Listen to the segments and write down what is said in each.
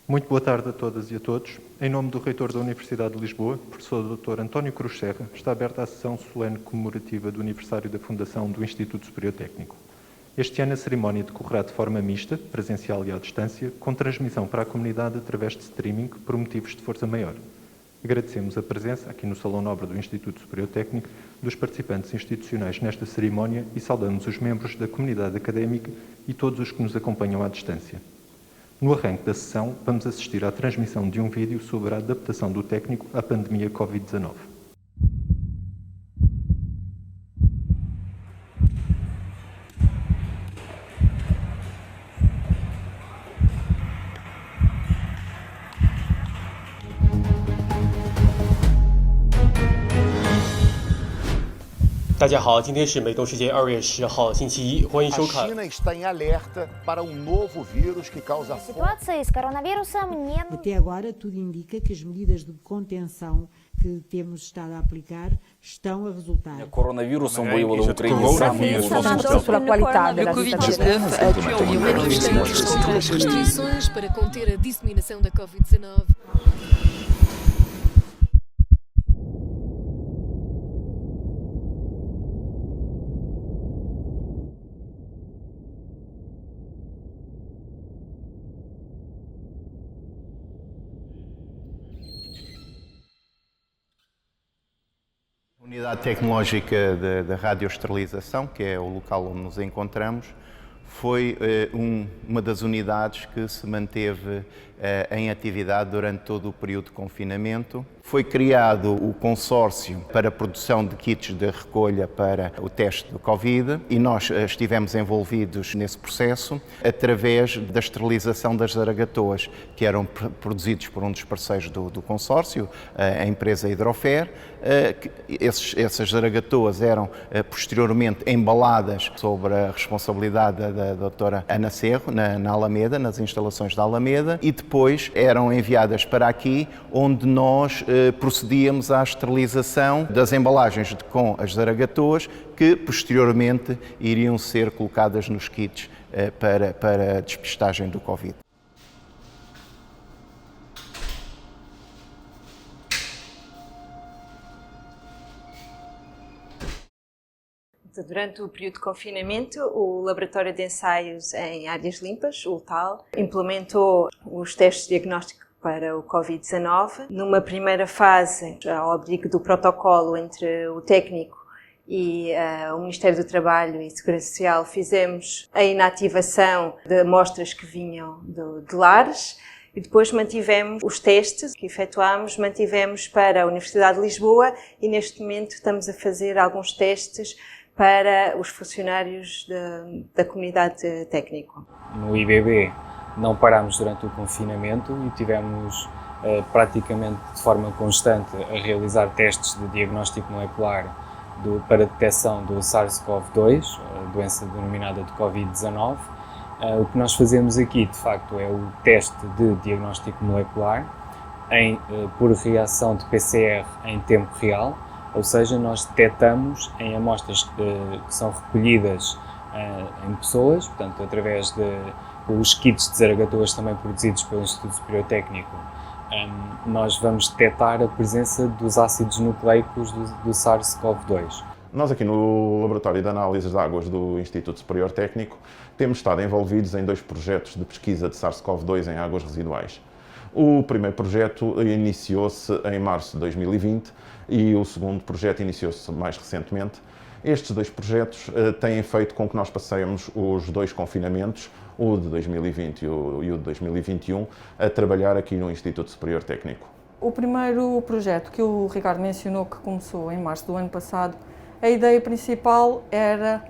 Muito boa tarde a todas e a todos. Em nome do Reitor da Universidade de Lisboa, professor Dr. António Cruz Serra, está aberta a sessão solene comemorativa do aniversário da fundação do Instituto Superior Técnico. Este ano a cerimónia decorrerá de forma mista, presencial e à distância, com transmissão para a comunidade através de streaming por motivos de força maior. Agradecemos a presença, aqui no Salão Nobre do Instituto Superior Técnico, dos participantes institucionais nesta cerimónia e saudamos os membros da comunidade académica e todos os que nos acompanham à distância. No arranque da sessão, vamos assistir à transmissão de um vídeo sobre a adaptação do técnico à pandemia Covid-19.大家好，今天是美东时间2月10号星期一，欢迎收看。 A China está em alerta para novo vírus que causa fome. Ситуация с коронавирусом не... Até agora, tudo indica que as medidas de contenção que temos estado a aplicar estão a resultar. Коронавирусом выявила Украина pela qualidade da as restrições para conter a disseminação da Covid-19. Unidade Tecnológica da Radioesterilização, que é o local onde nos encontramos, foi uma das unidades que se manteve em atividade durante todo o período de confinamento. Foi criado o consórcio para a produção de kits de recolha para o teste do Covid e nós estivemos envolvidos nesse processo através da esterilização das zaragatoas, que eram produzidos por um dos parceiros do consórcio, a empresa Hidrofer. Essas zaragatoas eram posteriormente embaladas sob a responsabilidade da doutora Ana Cerro, na Alameda, nas instalações da Alameda, e depois eram enviadas para aqui, onde nós procedíamos à esterilização das embalagens com as zaragatoas, que posteriormente iriam ser colocadas nos kits para a despistagem do Covid. Durante o período de confinamento, o Laboratório de Ensaios em Áreas Limpas, o LTAL, implementou os testes de diagnóstico para o Covid-19. Numa primeira fase, ao abrigo do protocolo entre o técnico e o Ministério do Trabalho e Segurança Social, fizemos a inativação de amostras que vinham de lares e depois mantivemos os testes que efetuámos, mantivemos para a Universidade de Lisboa e neste momento estamos a fazer alguns testes para os funcionários da comunidade técnica. No IBB não parámos durante o confinamento e tivemos praticamente de forma constante a realizar testes de diagnóstico molecular para detecção do SARS-CoV-2, a doença denominada de Covid-19. O que nós fazemos aqui, de facto, é o teste de diagnóstico molecular por reação de PCR em tempo real, ou seja, nós detectamos em amostras que são recolhidas em pessoas, portanto, através dos kits de zaragatoas também produzidos pelo Instituto Superior Técnico, nós vamos detectar a presença dos ácidos nucleicos do SARS-CoV-2. Nós aqui no Laboratório de Análises de Águas do Instituto Superior Técnico temos estado envolvidos em 2 projetos de pesquisa de SARS-CoV-2 em águas residuais. O primeiro projeto iniciou-se em março de 2020 e o segundo projeto iniciou-se mais recentemente. Estes 2 projetos têm feito com que nós passemos os 2 confinamentos, o de 2020 e o de 2021, a trabalhar aqui no Instituto Superior Técnico. O primeiro projeto que o Ricardo mencionou, que começou em março do ano passado, a ideia principal era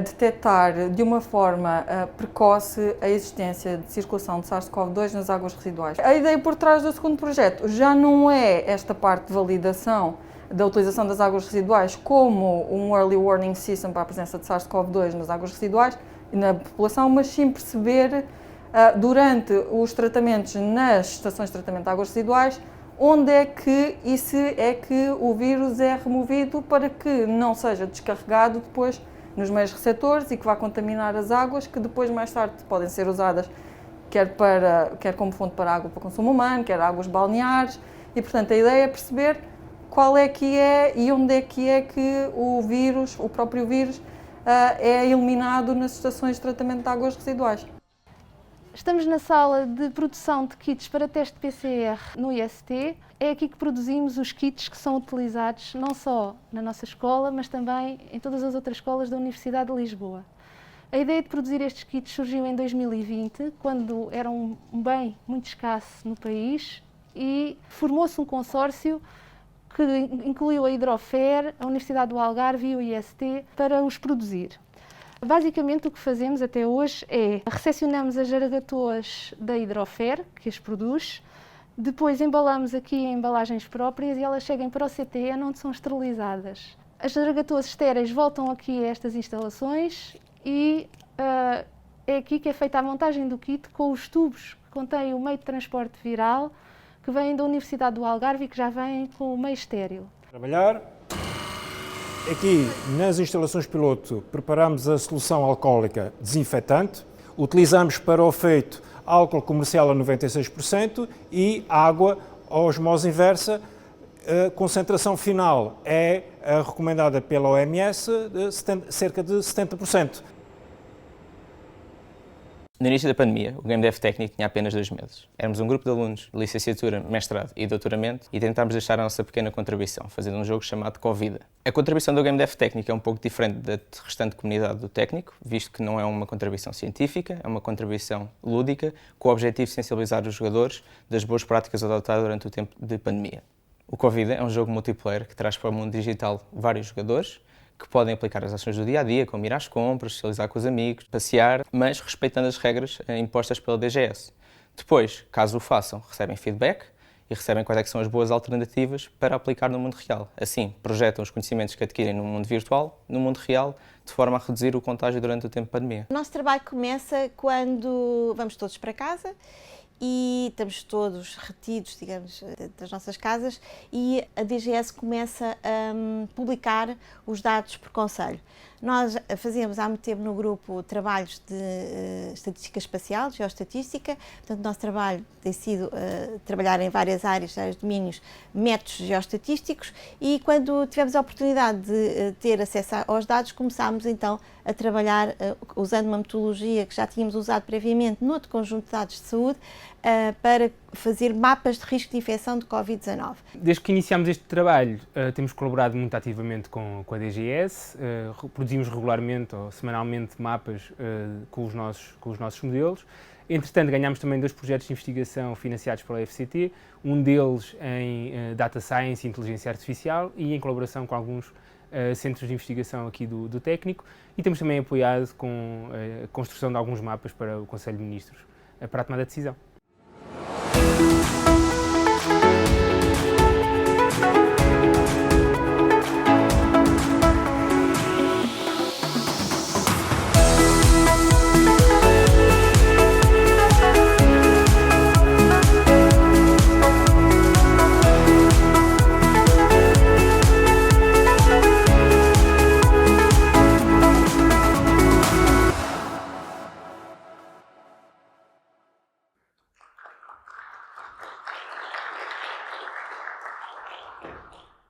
detectar de uma forma precoce a existência de circulação de SARS-CoV-2 nas águas residuais. A ideia por trás do segundo projeto já não é esta parte de validação da utilização das águas residuais como um early warning system para a presença de SARS-CoV-2 nas águas residuais e na população, mas sim perceber durante os tratamentos nas estações de tratamento de águas residuais onde é que e se é que o vírus é removido para que não seja descarregado depois nos meios receptores e que vá contaminar as águas que depois mais tarde podem ser usadas quer como fonte para água para consumo humano, quer águas balneares, e portanto a ideia é perceber qual é que é e onde é que o vírus, o próprio vírus, é eliminado nas estações de tratamento de águas residuais. Estamos na sala de produção de kits para teste PCR no IST. É aqui que produzimos os kits que são utilizados não só na nossa escola, mas também em todas as outras escolas da Universidade de Lisboa. A ideia de produzir estes kits surgiu em 2020, quando era um bem muito escasso no país, e formou-se um consórcio que incluiu a Hidrofer, a Universidade do Algarve e o IST para os produzir. Basicamente o que fazemos até hoje é recepcionamos as jaragatoas da Hidrofer, que as produz, depois embalamos aqui em embalagens próprias e elas chegam para o CTN, onde são esterilizadas. As jaragatoas estéreis voltam aqui a estas instalações e é aqui que é feita a montagem do kit com os tubos que contêm o meio de transporte viral, que vêm da Universidade do Algarve e que já vêm com o meio estéril. Trabalhar. Aqui, nas instalações piloto, preparamos a solução alcoólica desinfetante, utilizamos para o efeito álcool comercial a 96% e água a osmose inversa. A concentração final é recomendada pela OMS de cerca de 70%. No início da pandemia, o Game Dev Técnico tinha apenas 2 meses. Éramos um grupo de alunos de licenciatura, mestrado e doutoramento e tentámos deixar a nossa pequena contribuição, fazendo um jogo chamado Covid. A contribuição do Game Dev Técnico é um pouco diferente da restante comunidade do técnico, visto que não é uma contribuição científica, é uma contribuição lúdica, com o objetivo de sensibilizar os jogadores das boas práticas adotadas durante o tempo de pandemia. O Covid é um jogo multiplayer que traz para o mundo digital vários jogadores, que podem aplicar as ações do dia-a-dia, como ir às compras, socializar com os amigos, passear, mas respeitando as regras impostas pela DGS. Depois, caso o façam, recebem feedback e recebem quais é que são as boas alternativas para aplicar no mundo real. Assim, projetam os conhecimentos que adquirem no mundo virtual, no mundo real, de forma a reduzir o contágio durante o tempo de pandemia. O nosso trabalho começa quando vamos todos para casa e estamos todos retidos, digamos, das nossas casas, e a DGS começa a publicar os dados por concelho. Nós fazíamos há muito tempo no grupo trabalhos de estatística espacial, geoestatística, portanto o nosso trabalho tem sido trabalhar em várias áreas, vários domínios, métodos geoestatísticos, e quando tivemos a oportunidade de ter acesso aos dados, começámos então a trabalhar usando uma metodologia que já tínhamos usado previamente noutro conjunto de dados de saúde, para fazer mapas de risco de infecção de Covid-19. Desde que iniciámos este trabalho, temos colaborado muito ativamente com a DGS, produzimos regularmente ou semanalmente mapas com os nossos modelos. Entretanto, ganhámos também 2 projetos de investigação financiados pela FCT, um deles em Data Science e Inteligência Artificial e em colaboração com alguns centros de investigação aqui do técnico, e temos também apoiado com a construção de alguns mapas para o Conselho de Ministros para a tomada de decisão.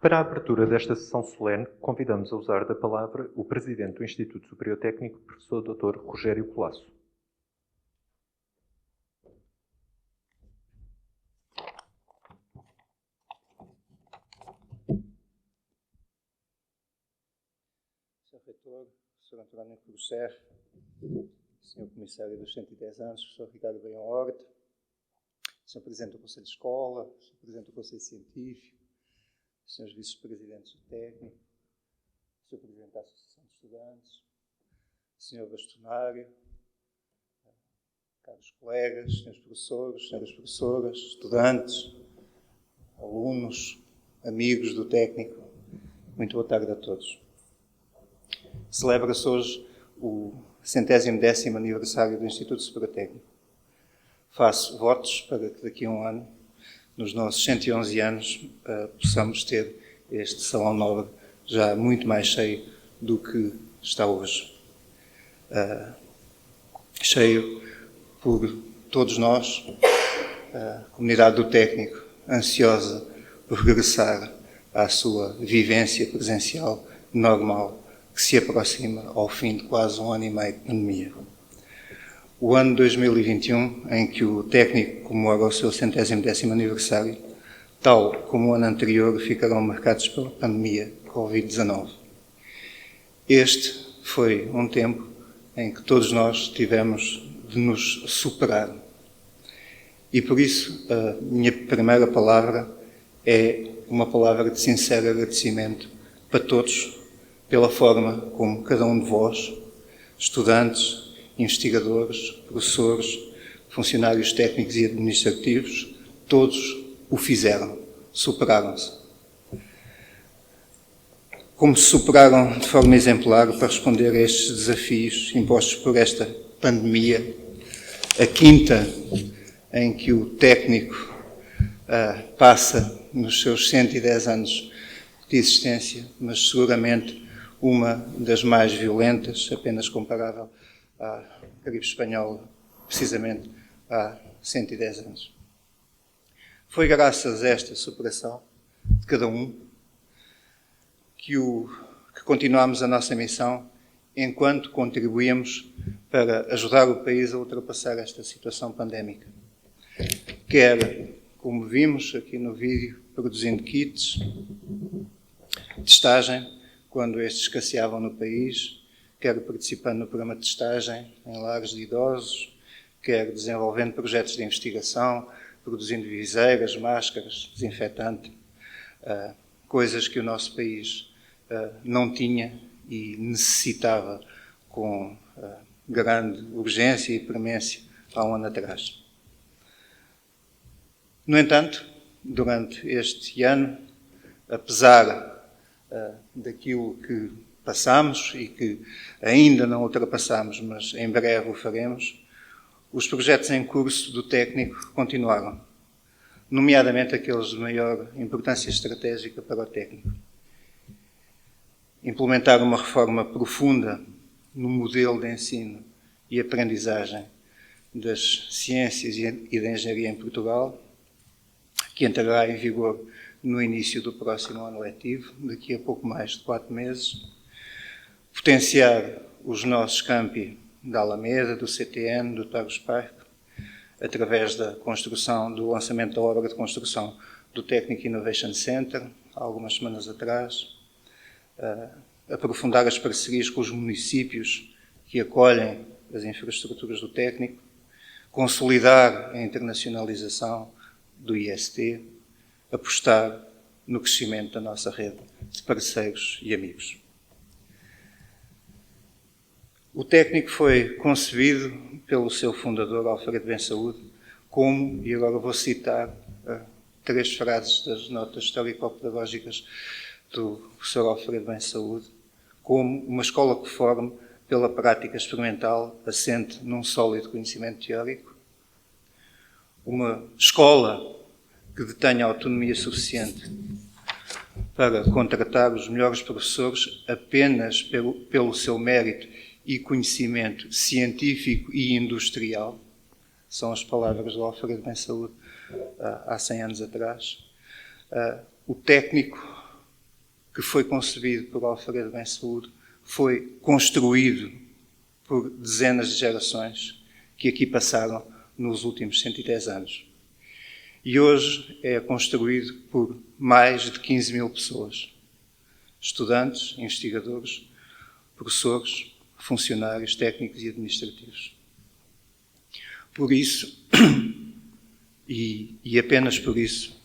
Para a abertura desta sessão solene, convidamos a usar da palavra o Presidente do Instituto Superior Técnico, Professor Dr. Rogério Colasso. Sr. Reitor, Sr. António Cruz-Serra, Sr. Comissário dos 110 anos, Sr. Ricardo Benhorte, Sr. Presidente do Conselho de Escola, Sr. Presidente do Conselho Científico, Srs. Vice-Presidentes do Técnico, Sr. Presidente da Associação de Estudantes, Sr. Bastonário, caros colegas, Srs. Professores, Sras. Professoras, estudantes, alunos, amigos do Técnico, muito boa tarde a todos. Celebra-se hoje o 110º aniversário do Instituto Superior Técnico. Faço votos para que daqui a um ano, nos nossos 111 anos, possamos ter este Salão Nobre já muito mais cheio do que está hoje. Cheio por todos nós, a comunidade do técnico, ansiosa por regressar à sua vivência presencial normal, que se aproxima ao fim de quase 1 ano e meio de pandemia. O ano 2021, em que o técnico comemora o seu 110º aniversário, tal como o ano anterior, ficarão marcados pela pandemia Covid-19. Este foi um tempo em que todos nós tivemos de nos superar. E por isso, a minha primeira palavra é uma palavra de sincero agradecimento para todos, pela forma como cada um de vós, estudantes, investigadores, professores, funcionários técnicos e administrativos, todos o fizeram, superaram-se. Como se superaram de forma exemplar para responder a estes desafios impostos por esta pandemia, a quinta em que o técnico passa nos seus 110 anos de existência, mas seguramente uma das mais violentas, apenas comparável à Caribe Espanhola, precisamente há 110 anos. Foi graças a esta superação de cada um que continuamos a nossa missão enquanto contribuímos para ajudar o país a ultrapassar esta situação pandémica. Quer, como vimos aqui no vídeo, produzindo kits, testagem, quando estes escasseavam no país, quer participando no programa de testagem em lares de idosos, quer desenvolvendo projetos de investigação, produzindo viseiras, máscaras, desinfetante, coisas que o nosso país não tinha e necessitava com grande urgência e premência há um ano atrás. No entanto, durante este ano, apesar daquilo que passamos e que ainda não ultrapassamos, mas em breve o faremos, os projetos em curso do técnico continuaram, nomeadamente aqueles de maior importância estratégica para o técnico. Implementar uma reforma profunda no modelo de ensino e aprendizagem das ciências e da engenharia em Portugal, que entrará em vigor no início do próximo ano letivo, daqui a pouco mais de 4 meses. Potenciar os nossos campi da Alameda, do CTN, do Tagus Parque, através da construção, do lançamento da obra de construção do Technic Innovation Center, há algumas semanas atrás. Aprofundar as parcerias com os municípios que acolhem as infraestruturas do técnico, consolidar a internacionalização do IST, apostar no crescimento da nossa rede de parceiros e amigos. O técnico foi concebido pelo seu fundador, Alfredo Bensaúde, como, e agora vou citar 3 frases das notas histórico-pedagógicas do professor Alfredo Bensaúde, como uma escola que forme pela prática experimental assente num sólido conhecimento teórico, uma escola que detenha autonomia suficiente para contratar os melhores professores apenas pelo seu mérito e conhecimento científico e industrial, são as palavras do Alfredo Bensaúde há 100 anos atrás. O técnico que foi concebido por Alfredo Bensaúde foi construído por dezenas de gerações que aqui passaram nos últimos 110 anos. E hoje é construído por mais de 15 mil pessoas, estudantes, investigadores, professores, funcionários técnicos e administrativos. Por isso, e apenas por isso,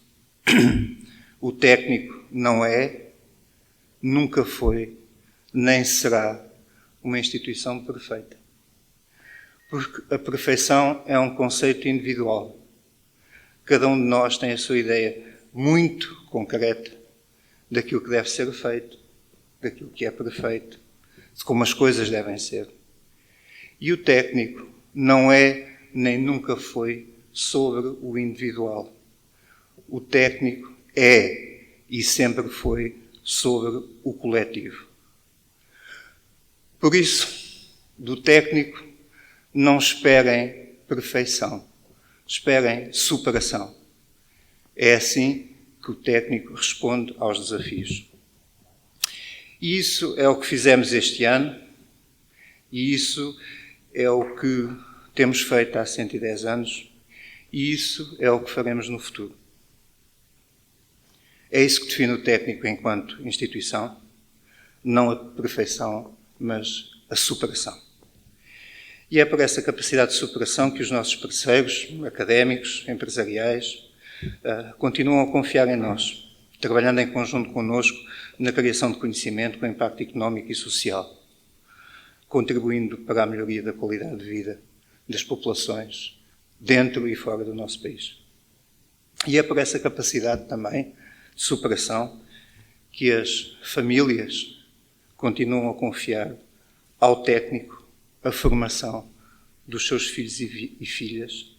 o técnico não é, nunca foi, nem será uma instituição perfeita. Porque a perfeição é um conceito individual. Cada um de nós tem a sua ideia muito concreta daquilo que deve ser feito, daquilo que é perfeito, de como as coisas devem ser. E o técnico não é, nem nunca foi, sobre o individual. O técnico é e sempre foi sobre o coletivo. Por isso, do técnico, não esperem perfeição. esperem superação. É assim que o técnico responde aos desafios. E isso é o que fizemos este ano, e isso é o que temos feito há 110 anos, e isso é o que faremos no futuro. É isso que define o técnico enquanto instituição, não a perfeição, mas a superação. E é por essa capacidade de superação que os nossos parceiros, académicos, empresariais, continuam a confiar em nós, trabalhando em conjunto connosco na criação de conhecimento com impacto económico e social, contribuindo para a melhoria da qualidade de vida das populações, dentro e fora do nosso país. E é por essa capacidade também de superação que as famílias continuam a confiar ao técnico a formação dos seus filhos e filhas,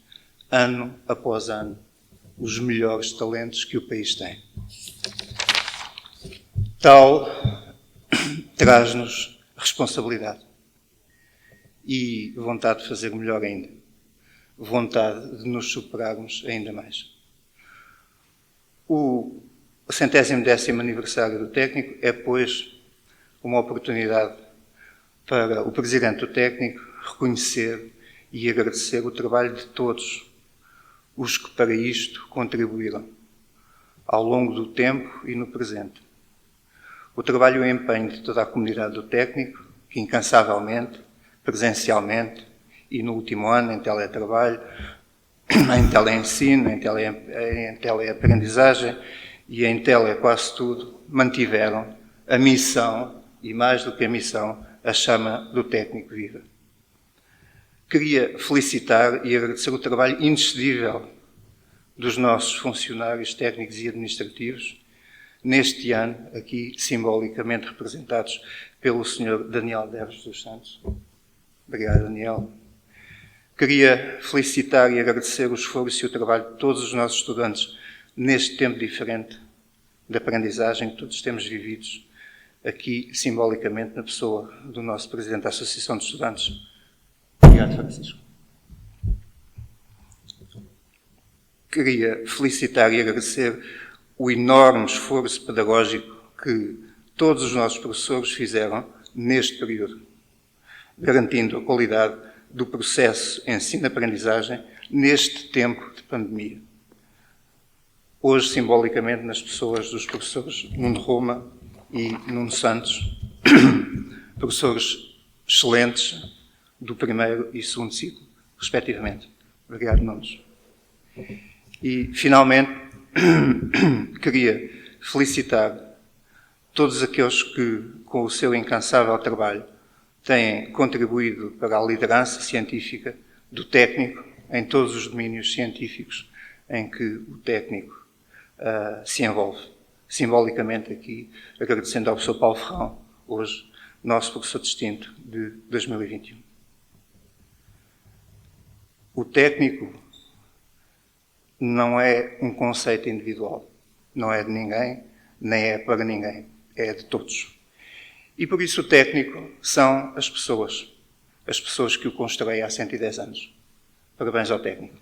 ano após ano, os melhores talentos que o país tem. Tal traz-nos responsabilidade e vontade de fazer melhor ainda, vontade de nos superarmos ainda mais. O 110º aniversário do técnico é, pois, uma oportunidade para o presidente do técnico reconhecer e agradecer o trabalho de todos os que para isto contribuíram, ao longo do tempo e no presente. O trabalho e o empenho de toda a comunidade do técnico, que incansavelmente, presencialmente e no último ano em teletrabalho, em teleensino, em teleaprendizagem e em tele quase tudo, mantiveram a missão, e mais do que a missão, a chama do técnico viva. Queria felicitar e agradecer o trabalho inexcedível dos nossos funcionários técnicos e administrativos, neste ano, aqui simbolicamente representados pelo Sr. Daniel Derros dos Santos. Obrigado, Daniel. Queria felicitar e agradecer o esforço e o trabalho de todos os nossos estudantes neste tempo diferente de aprendizagem que todos temos vividos, aqui simbolicamente na pessoa do nosso Presidente da Associação de Estudantes. Obrigado, Francisco. Queria felicitar e agradecer o enorme esforço pedagógico que todos os nossos professores fizeram neste período, garantindo a qualidade do processo ensino-aprendizagem neste tempo de pandemia. Hoje, simbolicamente, nas pessoas dos professores Nuno Roma e Nuno Santos, professores excelentes do primeiro e segundo ciclo, respectivamente. Obrigado, Nunes. E, finalmente, queria felicitar todos aqueles que, com o seu incansável trabalho, têm contribuído para a liderança científica do técnico em todos os domínios científicos em que o técnico se envolve. Simbolicamente aqui, agradecendo ao professor Paulo Ferrão, hoje nosso professor distinto de 2021. O técnico não é um conceito individual, não é de ninguém, nem é para ninguém, é de todos. E por isso o técnico são as pessoas que o constroem há 110 anos. Parabéns ao técnico.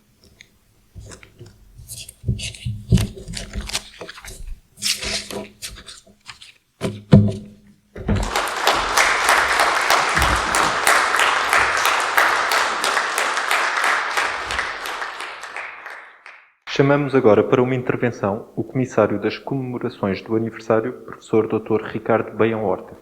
Chamamos agora para uma intervenção o Comissário das Comemorações do Aniversário, Professor Dr. Ricardo Beião Horta.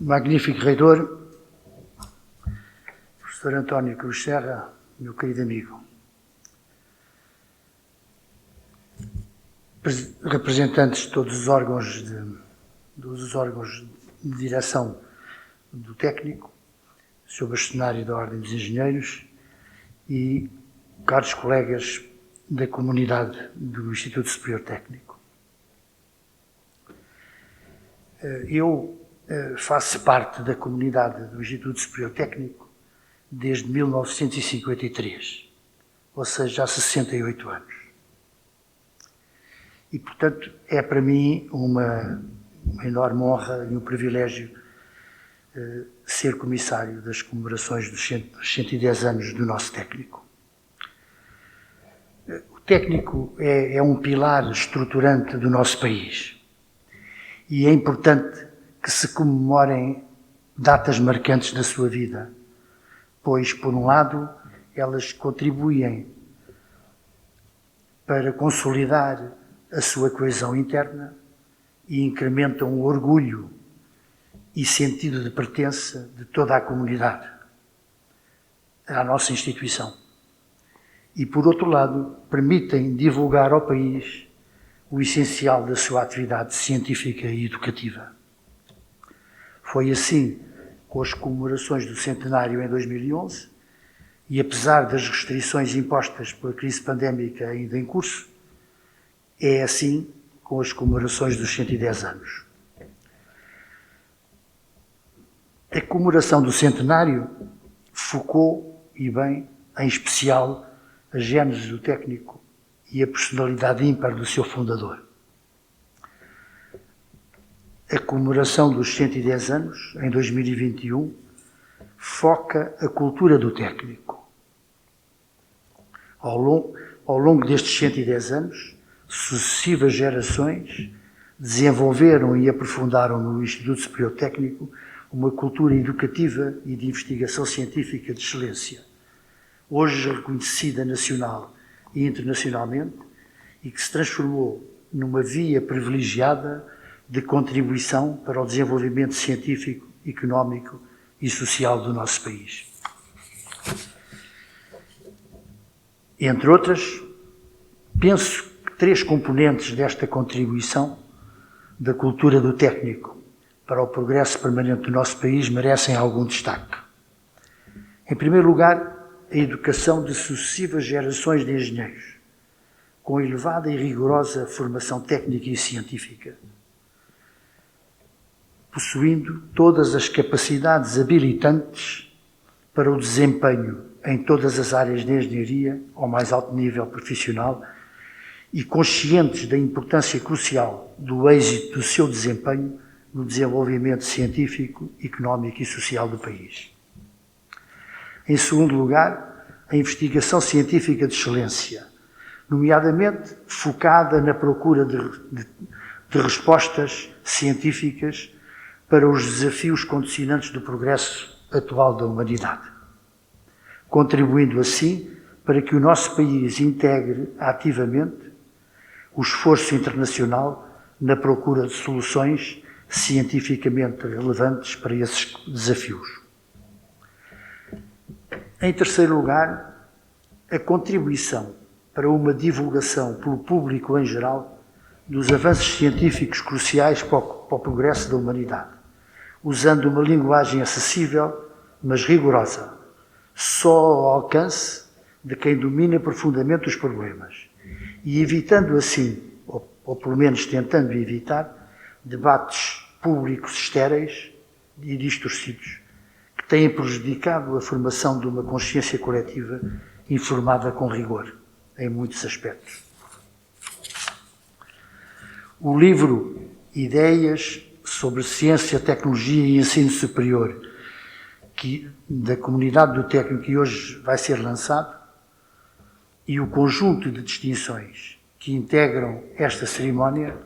Magnífico reitor, professor António Cruz Serra, meu querido amigo. Representantes de todos os órgãos de direção do técnico, Sr. Bastonário da Ordem dos Engenheiros e caros colegas da comunidade do Instituto Superior Técnico. Eu faço parte da comunidade do Instituto Superior Técnico desde 1953, ou seja, há 68 anos. E, portanto, é para mim uma enorme honra e um privilégio ser comissário das comemorações dos 110 anos do nosso técnico. O técnico é um pilar estruturante do nosso país e é importante que se comemorem datas marcantes da sua vida, pois, por um lado, elas contribuem para consolidar a sua coesão interna e incrementam o orgulho e sentido de pertença de toda a comunidade à nossa instituição. E, por outro lado, permitem divulgar ao país o essencial da sua atividade científica e educativa. Foi assim com as comemorações do centenário em 2011 e, apesar das restrições impostas pela crise pandémica ainda em curso, é assim com as comemorações dos 110 anos. A comemoração do centenário focou, e bem, em especial, a gênese do técnico e a personalidade ímpar do seu fundador. A comemoração dos 110 anos, em 2021, foca a cultura do técnico. Ao longo destes 110 anos, sucessivas gerações desenvolveram e aprofundaram no Instituto Superior Técnico uma cultura educativa e de investigação científica de excelência, hoje reconhecida nacional e internacionalmente, e que se transformou numa via privilegiada de contribuição para o desenvolvimento científico, económico e social do nosso país. Entre outras, penso que 3 componentes desta contribuição da cultura do técnico para o progresso permanente do nosso país merecem algum destaque. Em primeiro lugar, a educação de sucessivas gerações de engenheiros, com elevada e rigorosa formação técnica e científica, possuindo todas as capacidades habilitantes para o desempenho em todas as áreas de engenharia ao mais alto nível profissional e conscientes da importância crucial do êxito do seu desempenho no desenvolvimento científico, económico e social do país. Em segundo lugar, a investigação científica de excelência, nomeadamente focada na procura de respostas científicas para os desafios condicionantes do progresso atual da humanidade, contribuindo assim para que o nosso país integre ativamente o esforço internacional na procura de soluções cientificamente relevantes para esses desafios. Em terceiro lugar, a contribuição para uma divulgação pelo público em geral dos avanços científicos cruciais para o progresso da humanidade, usando uma linguagem acessível, mas rigorosa, só ao alcance de quem domina profundamente os problemas, e evitando assim, ou pelo menos tentando evitar, debates públicos estéreis e distorcidos, que têm prejudicado a formação de uma consciência coletiva informada com rigor, em muitos aspectos. O livro Ideias sobre Ciência, Tecnologia e Ensino Superior, da comunidade do técnico, que hoje vai ser lançado, e o conjunto de distinções que integram esta cerimónia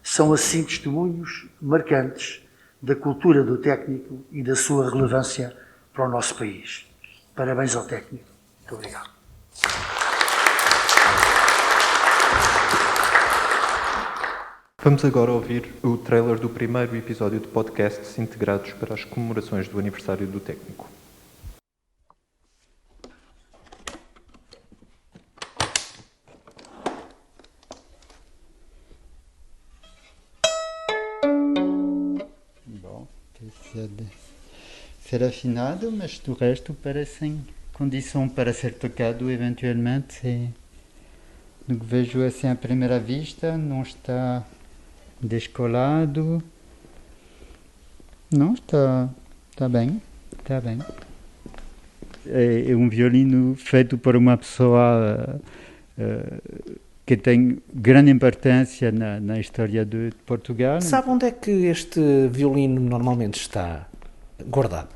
são assim testemunhos marcantes da cultura do técnico e da sua relevância para o nosso país. Parabéns ao técnico. Muito obrigado. Vamos agora ouvir o trailer do primeiro episódio de podcasts integrados para as comemorações do aniversário do técnico. Bom, precisa de ser afinado, mas do resto parecem condição para ser tocado eventualmente. Do que vejo assim à primeira vista, não está descolado. Não, está bem, está bem. é um violino feito por uma pessoa que tem grande importância na história de Portugal. Sabe onde é que este violino normalmente está guardado?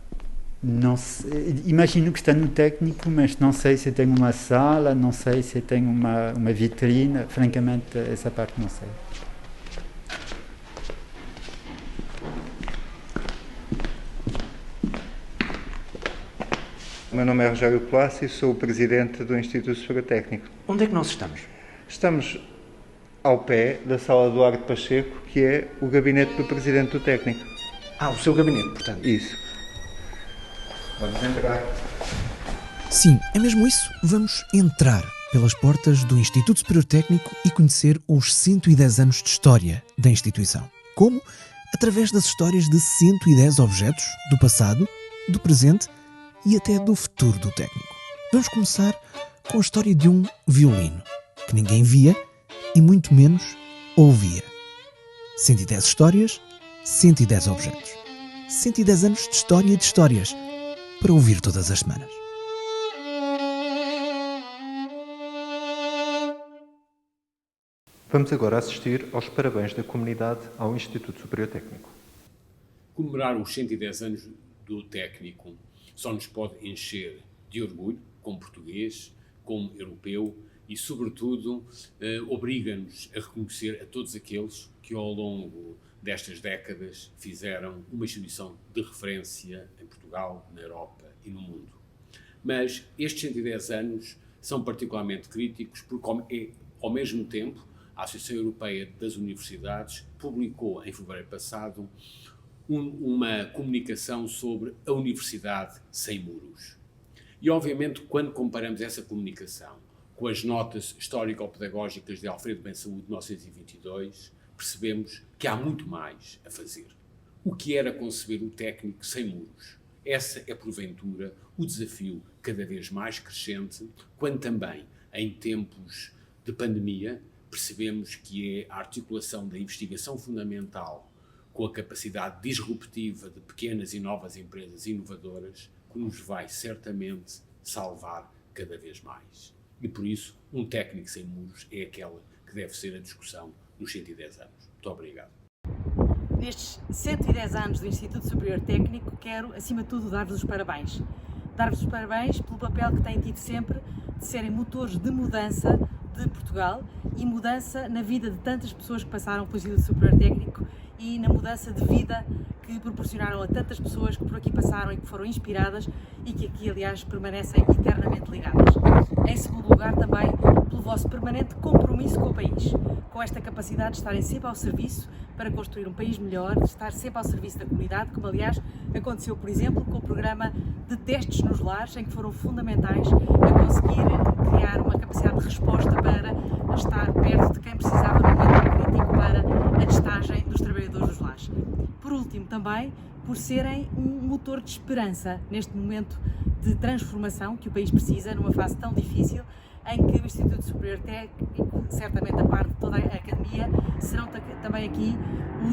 Não sei, imagino que está no técnico, mas não sei se tem uma sala, não sei se tem uma vitrine, francamente essa parte não sei. O meu nome é Rogério Plácio e sou o presidente do Instituto Superior Técnico. Onde é que nós estamos? Estamos ao pé da sala do Arco Pacheco, que é o gabinete do presidente do técnico. Ah, o seu gabinete, portanto. Isso. Vamos entrar. Sim, é mesmo isso. Vamos entrar pelas portas do Instituto Superior Técnico e conhecer os 110 anos de história da instituição. Como? Através das histórias de 110 objetos do passado, do presente e até do futuro do técnico. Vamos começar com a história de um violino, que ninguém via e muito menos ouvia. 110 histórias, 110 objetos. 110 anos de história e de histórias, para ouvir todas as semanas. Vamos agora assistir aos parabéns da comunidade ao Instituto Superior Técnico. Comemorar os 110 anos do técnico só nos pode encher de orgulho, como português, como europeu, e, sobretudo, obriga-nos a reconhecer a todos aqueles que, ao longo destas décadas, fizeram uma instituição de referência em Portugal, na Europa e no mundo. Mas estes 110 anos são particularmente críticos porque, ao mesmo tempo, a Associação Europeia das Universidades publicou, em fevereiro passado, uma comunicação sobre a Universidade Sem Muros. E, obviamente, quando comparamos essa comunicação com as notas histórico-pedagógicas de Alfredo Bensaúde de 1922, percebemos que há muito mais a fazer. O que era conceber o técnico sem muros? Essa é, porventura, o desafio cada vez mais crescente, quando também, em tempos de pandemia, percebemos que é a articulação da investigação fundamental com a capacidade disruptiva de pequenas e novas empresas inovadoras que nos vai certamente salvar cada vez mais. E por isso, um técnico sem muros é aquela que deve ser a discussão nos 110 anos. Muito obrigado. Nestes 110 anos do Instituto Superior Técnico, quero, acima de tudo, dar-vos os parabéns. Dar-vos os parabéns pelo papel que têm tido sempre de serem motores de mudança de Portugal e mudança na vida de tantas pessoas que passaram pelo Instituto Superior Técnico e na mudança de vida que proporcionaram a tantas pessoas que por aqui passaram e que foram inspiradas e que aqui, aliás, permanecem eternamente ligadas. Em segundo lugar, também, pelo vosso permanente compromisso com o país, com esta capacidade de estarem sempre ao serviço para construir um país melhor, de estar sempre ao serviço da comunidade, como, aliás, aconteceu, por exemplo, com o programa de testes nos lares, em que foram fundamentais a conseguir criar uma capacidade de resposta para estar perto de quem precisava no momento crítico para a testagem dos trabalhadores dos lares. Por último, também, por serem um motor de esperança neste momento de transformação que o país precisa, numa fase tão difícil, em que o Instituto Superior Técnico, certamente a par de toda a academia, serão também aqui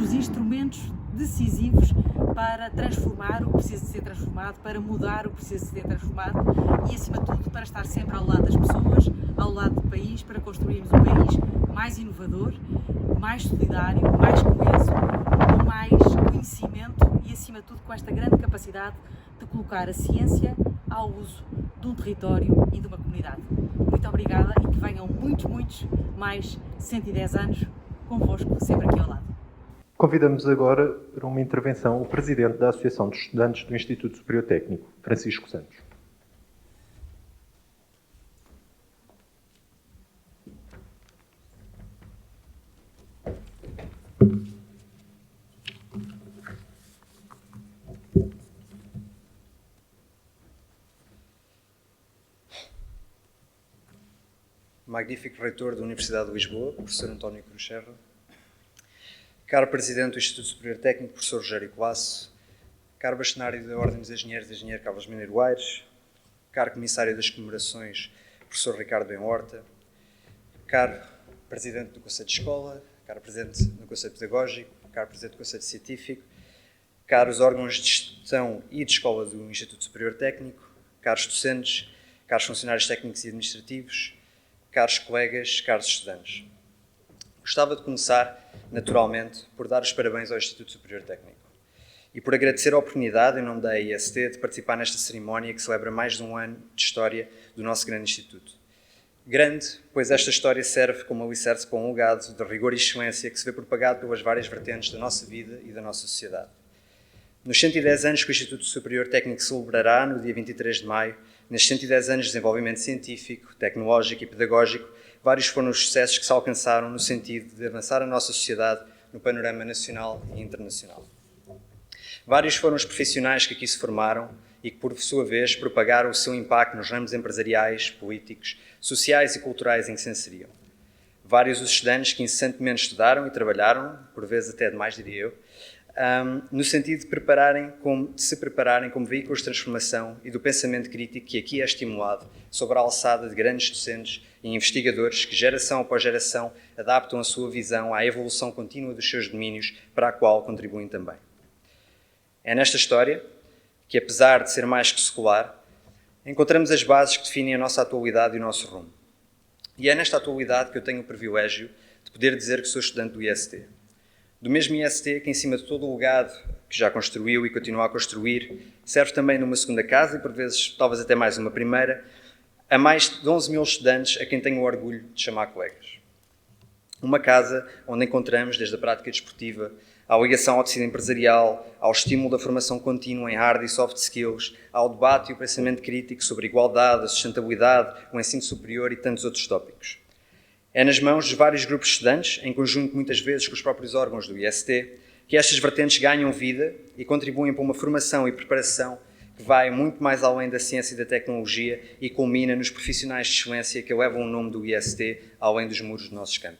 os instrumentos decisivos para transformar o que precisa de ser transformado, para mudar o que precisa de ser transformado e, acima de tudo, para estar sempre ao lado das pessoas, ao lado do país, para construirmos um país mais inovador, mais solidário, mais coeso, com mais conhecimento e, acima de tudo, com esta grande capacidade de colocar a ciência ao uso de um território e de uma comunidade. Muito obrigada e que venham muitos mais 110 anos convosco, sempre aqui ao lado. Convidamos agora para uma intervenção o Presidente da Associação de Estudantes do Instituto Superior Técnico, Francisco Santos. Magnífico reitor da Universidade de Lisboa, professor António Cruz Serra, caro presidente do Instituto Superior Técnico, professor Rogério Colasso, caro bastonário da Ordem dos Engenheiros, engenheiro Carlos Mineiro Aires, caro comissário das comemorações, professor Ricardo Ben Horta, caro presidente do Conselho de Escola, caro presidente do Conselho Pedagógico, caro presidente do Conselho Científico, caros órgãos de gestão e de escola do Instituto Superior Técnico, caros docentes, caros funcionários técnicos e administrativos, caros colegas, caros estudantes. Gostava de começar, naturalmente, por dar os parabéns ao Instituto Superior Técnico e por agradecer a oportunidade, em nome da IST, de participar nesta cerimónia que celebra mais de um ano de história do nosso grande Instituto. Grande, pois esta história serve como alicerce para um legado de rigor e excelência que se vê propagado pelas várias vertentes da nossa vida e da nossa sociedade. Nos 110 anos que o Instituto Superior Técnico celebrará, no dia 23 de maio, nestes 110 anos de desenvolvimento científico, tecnológico e pedagógico, vários foram os sucessos que se alcançaram no sentido de avançar a nossa sociedade no panorama nacional e internacional. Vários foram os profissionais que aqui se formaram e que, por sua vez, propagaram o seu impacto nos ramos empresariais, políticos, sociais e culturais em que se inseriam. Vários os estudantes que incessantemente estudaram e trabalharam, por vezes até demais, diria eu, no sentido de se prepararem como veículos de transformação e do pensamento crítico que aqui é estimulado sobre a alçada de grandes docentes e investigadores que, geração após geração, adaptam a sua visão à evolução contínua dos seus domínios, para a qual contribuem também. É nesta história que, apesar de ser mais que secular, encontramos as bases que definem a nossa atualidade e o nosso rumo. E é nesta atualidade que eu tenho o privilégio de poder dizer que sou estudante do IST. Do mesmo IST que, em cima de todo o legado que já construiu e continua a construir, serve também numa segunda casa e, por vezes, talvez até mais uma primeira, a mais de 11 mil estudantes a quem tenho o orgulho de chamar colegas. Uma casa onde encontramos, desde a prática desportiva, à ligação ao tecido empresarial, ao estímulo da formação contínua em hard e soft skills, ao debate e o pensamento crítico sobre a igualdade, a sustentabilidade, o ensino superior e tantos outros tópicos. É nas mãos de vários grupos de estudantes, em conjunto muitas vezes com os próprios órgãos do IST, que estas vertentes ganham vida e contribuem para uma formação e preparação que vai muito mais além da ciência e da tecnologia e culmina nos profissionais de excelência que levam o nome do IST além dos muros do nosso camping.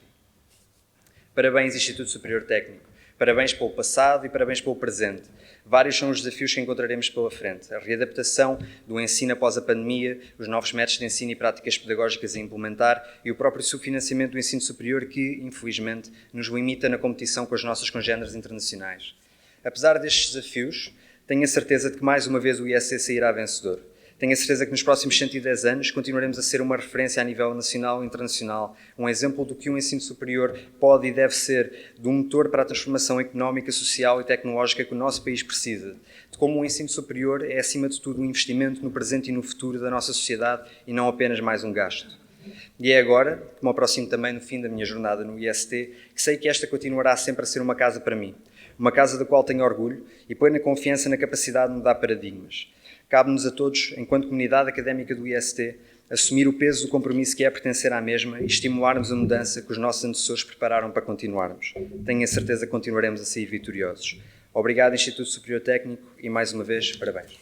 Parabéns, Instituto Superior Técnico. Parabéns pelo passado e parabéns pelo presente. Vários são os desafios que encontraremos pela frente. A readaptação do ensino após a pandemia, os novos métodos de ensino e práticas pedagógicas a implementar e o próprio subfinanciamento do ensino superior que, infelizmente, nos limita na competição com as nossas congêneres internacionais. Apesar destes desafios, tenho a certeza de que mais uma vez o IST sairá vencedor. Tenho a certeza que nos próximos 110 anos continuaremos a ser uma referência a nível nacional e internacional, um exemplo do que um ensino superior pode e deve ser, de um motor para a transformação económica, social e tecnológica que o nosso país precisa, de como o ensino superior é, acima de tudo, um investimento no presente e no futuro da nossa sociedade e não apenas mais um gasto. E é agora, que me aproximo também no fim da minha jornada no IST, que sei que esta continuará sempre a ser uma casa para mim, uma casa da qual tenho orgulho e plena confiança na capacidade de mudar paradigmas. Cabe-nos a todos, enquanto comunidade académica do IST, assumir o peso do compromisso que é pertencer à mesma e estimularmos a mudança que os nossos antecessores prepararam para continuarmos. Tenho a certeza que continuaremos a sair vitoriosos. Obrigado, Instituto Superior Técnico, e mais uma vez, parabéns.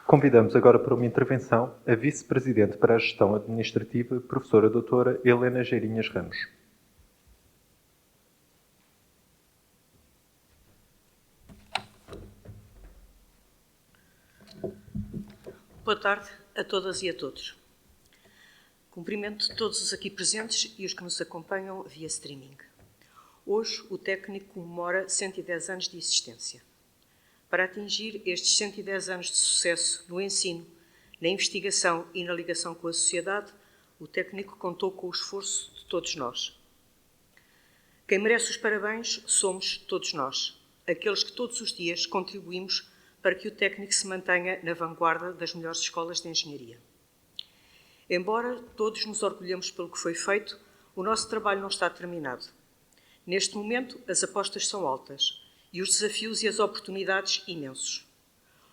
Convidamos agora para uma intervenção a Vice-Presidente para a Gestão Administrativa, Professora Doutora Helena Geirinhas Ramos. Boa tarde a todas e a todos. Cumprimento todos os aqui presentes e os que nos acompanham via streaming. Hoje, o técnico comemora 110 anos de existência. Para atingir estes 110 anos de sucesso no ensino, na investigação e na ligação com a sociedade, o técnico contou com o esforço de todos nós. Quem merece os parabéns somos todos nós, aqueles que todos os dias contribuímos para que o técnico se mantenha na vanguarda das melhores escolas de engenharia. Embora todos nos orgulhemos pelo que foi feito, o nosso trabalho não está terminado. Neste momento, as apostas são altas e os desafios e as oportunidades imensos.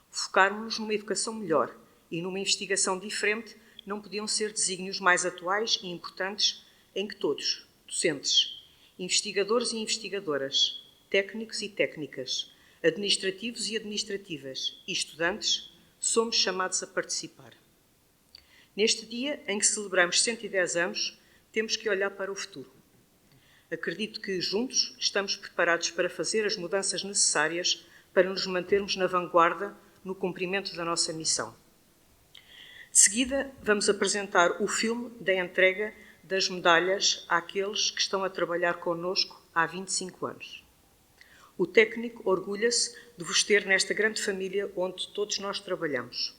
Focarmos-nos numa educação melhor e numa investigação diferente não podiam ser desígnios mais atuais e importantes em que todos, docentes, investigadores e investigadoras, técnicos e técnicas, administrativos e administrativas e estudantes, somos chamados a participar. Neste dia em que celebramos 110 anos, temos que olhar para o futuro. Acredito que, juntos, estamos preparados para fazer as mudanças necessárias para nos mantermos na vanguarda no cumprimento da nossa missão. De seguida, vamos apresentar o filme da entrega das medalhas àqueles que estão a trabalhar connosco há 25 anos. O técnico orgulha-se de vos ter nesta grande família onde todos nós trabalhamos.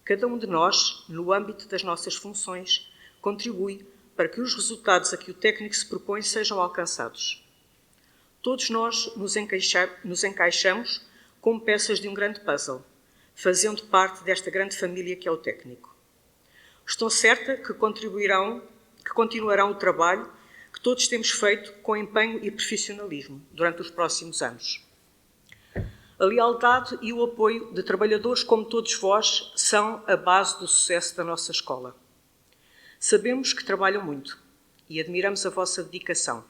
Cada um de nós, no âmbito das nossas funções, contribui para que os resultados a que o técnico se propõe sejam alcançados. Todos nós nos encaixamos como peças de um grande puzzle, fazendo parte desta grande família que é o técnico. Estou certa que continuarão o trabalho que todos temos feito com empenho e profissionalismo durante os próximos anos. A lealdade e o apoio de trabalhadores como todos vós são a base do sucesso da nossa escola. Sabemos que trabalham muito e admiramos a vossa dedicação.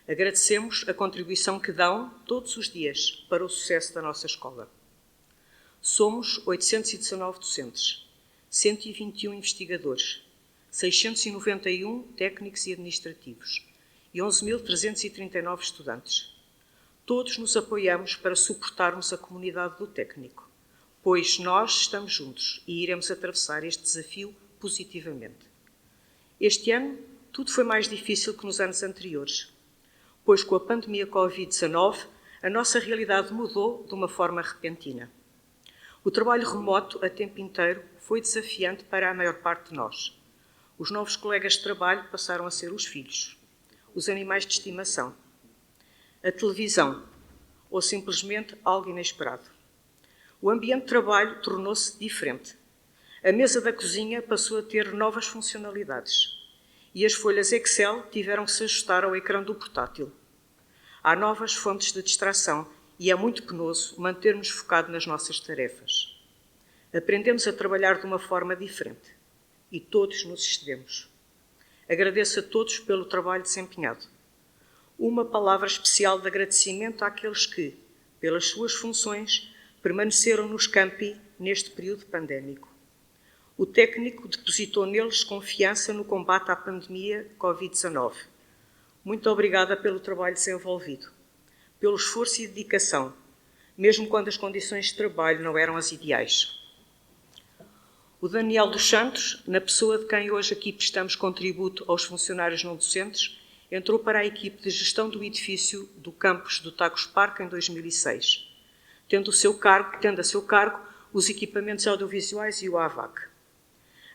Agradecemos a contribuição que dão todos os dias para o sucesso da nossa escola. Somos 819 docentes, 121 investigadores, 691 técnicos e administrativos e 11.339 estudantes. Todos nos apoiamos para suportarmos a comunidade do técnico, pois nós estamos juntos e iremos atravessar este desafio positivamente. Este ano, tudo foi mais difícil que nos anos anteriores, pois com a pandemia Covid-19, a nossa realidade mudou de uma forma repentina. O trabalho remoto a tempo inteiro foi desafiante para a maior parte de nós. Os novos colegas de trabalho passaram a ser os filhos, os animais de estimação, a televisão ou simplesmente algo inesperado. O ambiente de trabalho tornou-se diferente. A mesa da cozinha passou a ter novas funcionalidades e as folhas Excel tiveram que se ajustar ao ecrã do portátil. Há novas fontes de distração e é muito penoso mantermos focado nas nossas tarefas. Aprendemos a trabalhar de uma forma diferente e todos nos excedemos. Agradeço a todos pelo trabalho desempenhado. Uma palavra especial de agradecimento àqueles que, pelas suas funções, permaneceram nos campi neste período pandémico. O técnico depositou neles confiança no combate à pandemia Covid-19. Muito obrigada pelo trabalho desenvolvido, pelo esforço e dedicação, mesmo quando as condições de trabalho não eram as ideais. O Daniel dos Santos, na pessoa de quem hoje aqui prestamos contributo aos funcionários não docentes, entrou para a equipe de gestão do edifício do campus do Tagus Park em 2006, tendo a seu cargo os equipamentos audiovisuais e o AVAC.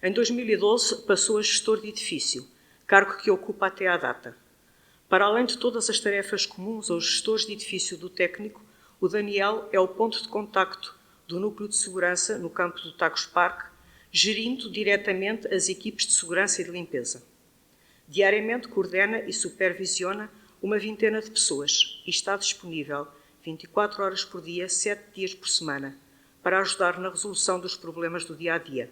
Em 2012, passou a gestor de edifício, cargo que ocupa até à data. Para além de todas as tarefas comuns aos gestores de edifício do técnico, o Daniel é o ponto de contacto do núcleo de segurança no campo do Tagus Park, gerindo diretamente as equipes de segurança e de limpeza. Diariamente coordena e supervisiona uma vintena de pessoas e está disponível 24 horas por dia, 7 dias por semana, para ajudar na resolução dos problemas do dia-a-dia.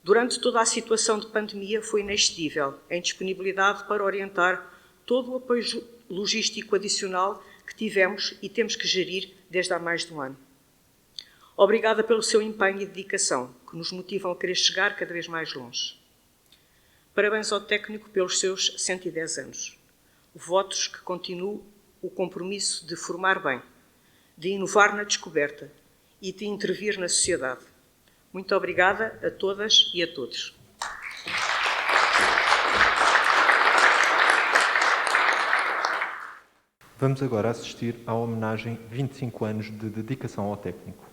Durante toda a situação de pandemia foi inexcedível em disponibilidade para orientar todo o apoio logístico adicional que tivemos e temos que gerir desde há mais de um ano. Obrigada pelo seu empenho e dedicação, que nos motivam a querer chegar cada vez mais longe. Parabéns ao técnico pelos seus 110 anos. Votos que continue o compromisso de formar bem, de inovar na descoberta e de intervir na sociedade. Muito obrigada a todas e a todos. Vamos agora assistir à homenagem 25 anos de dedicação ao técnico.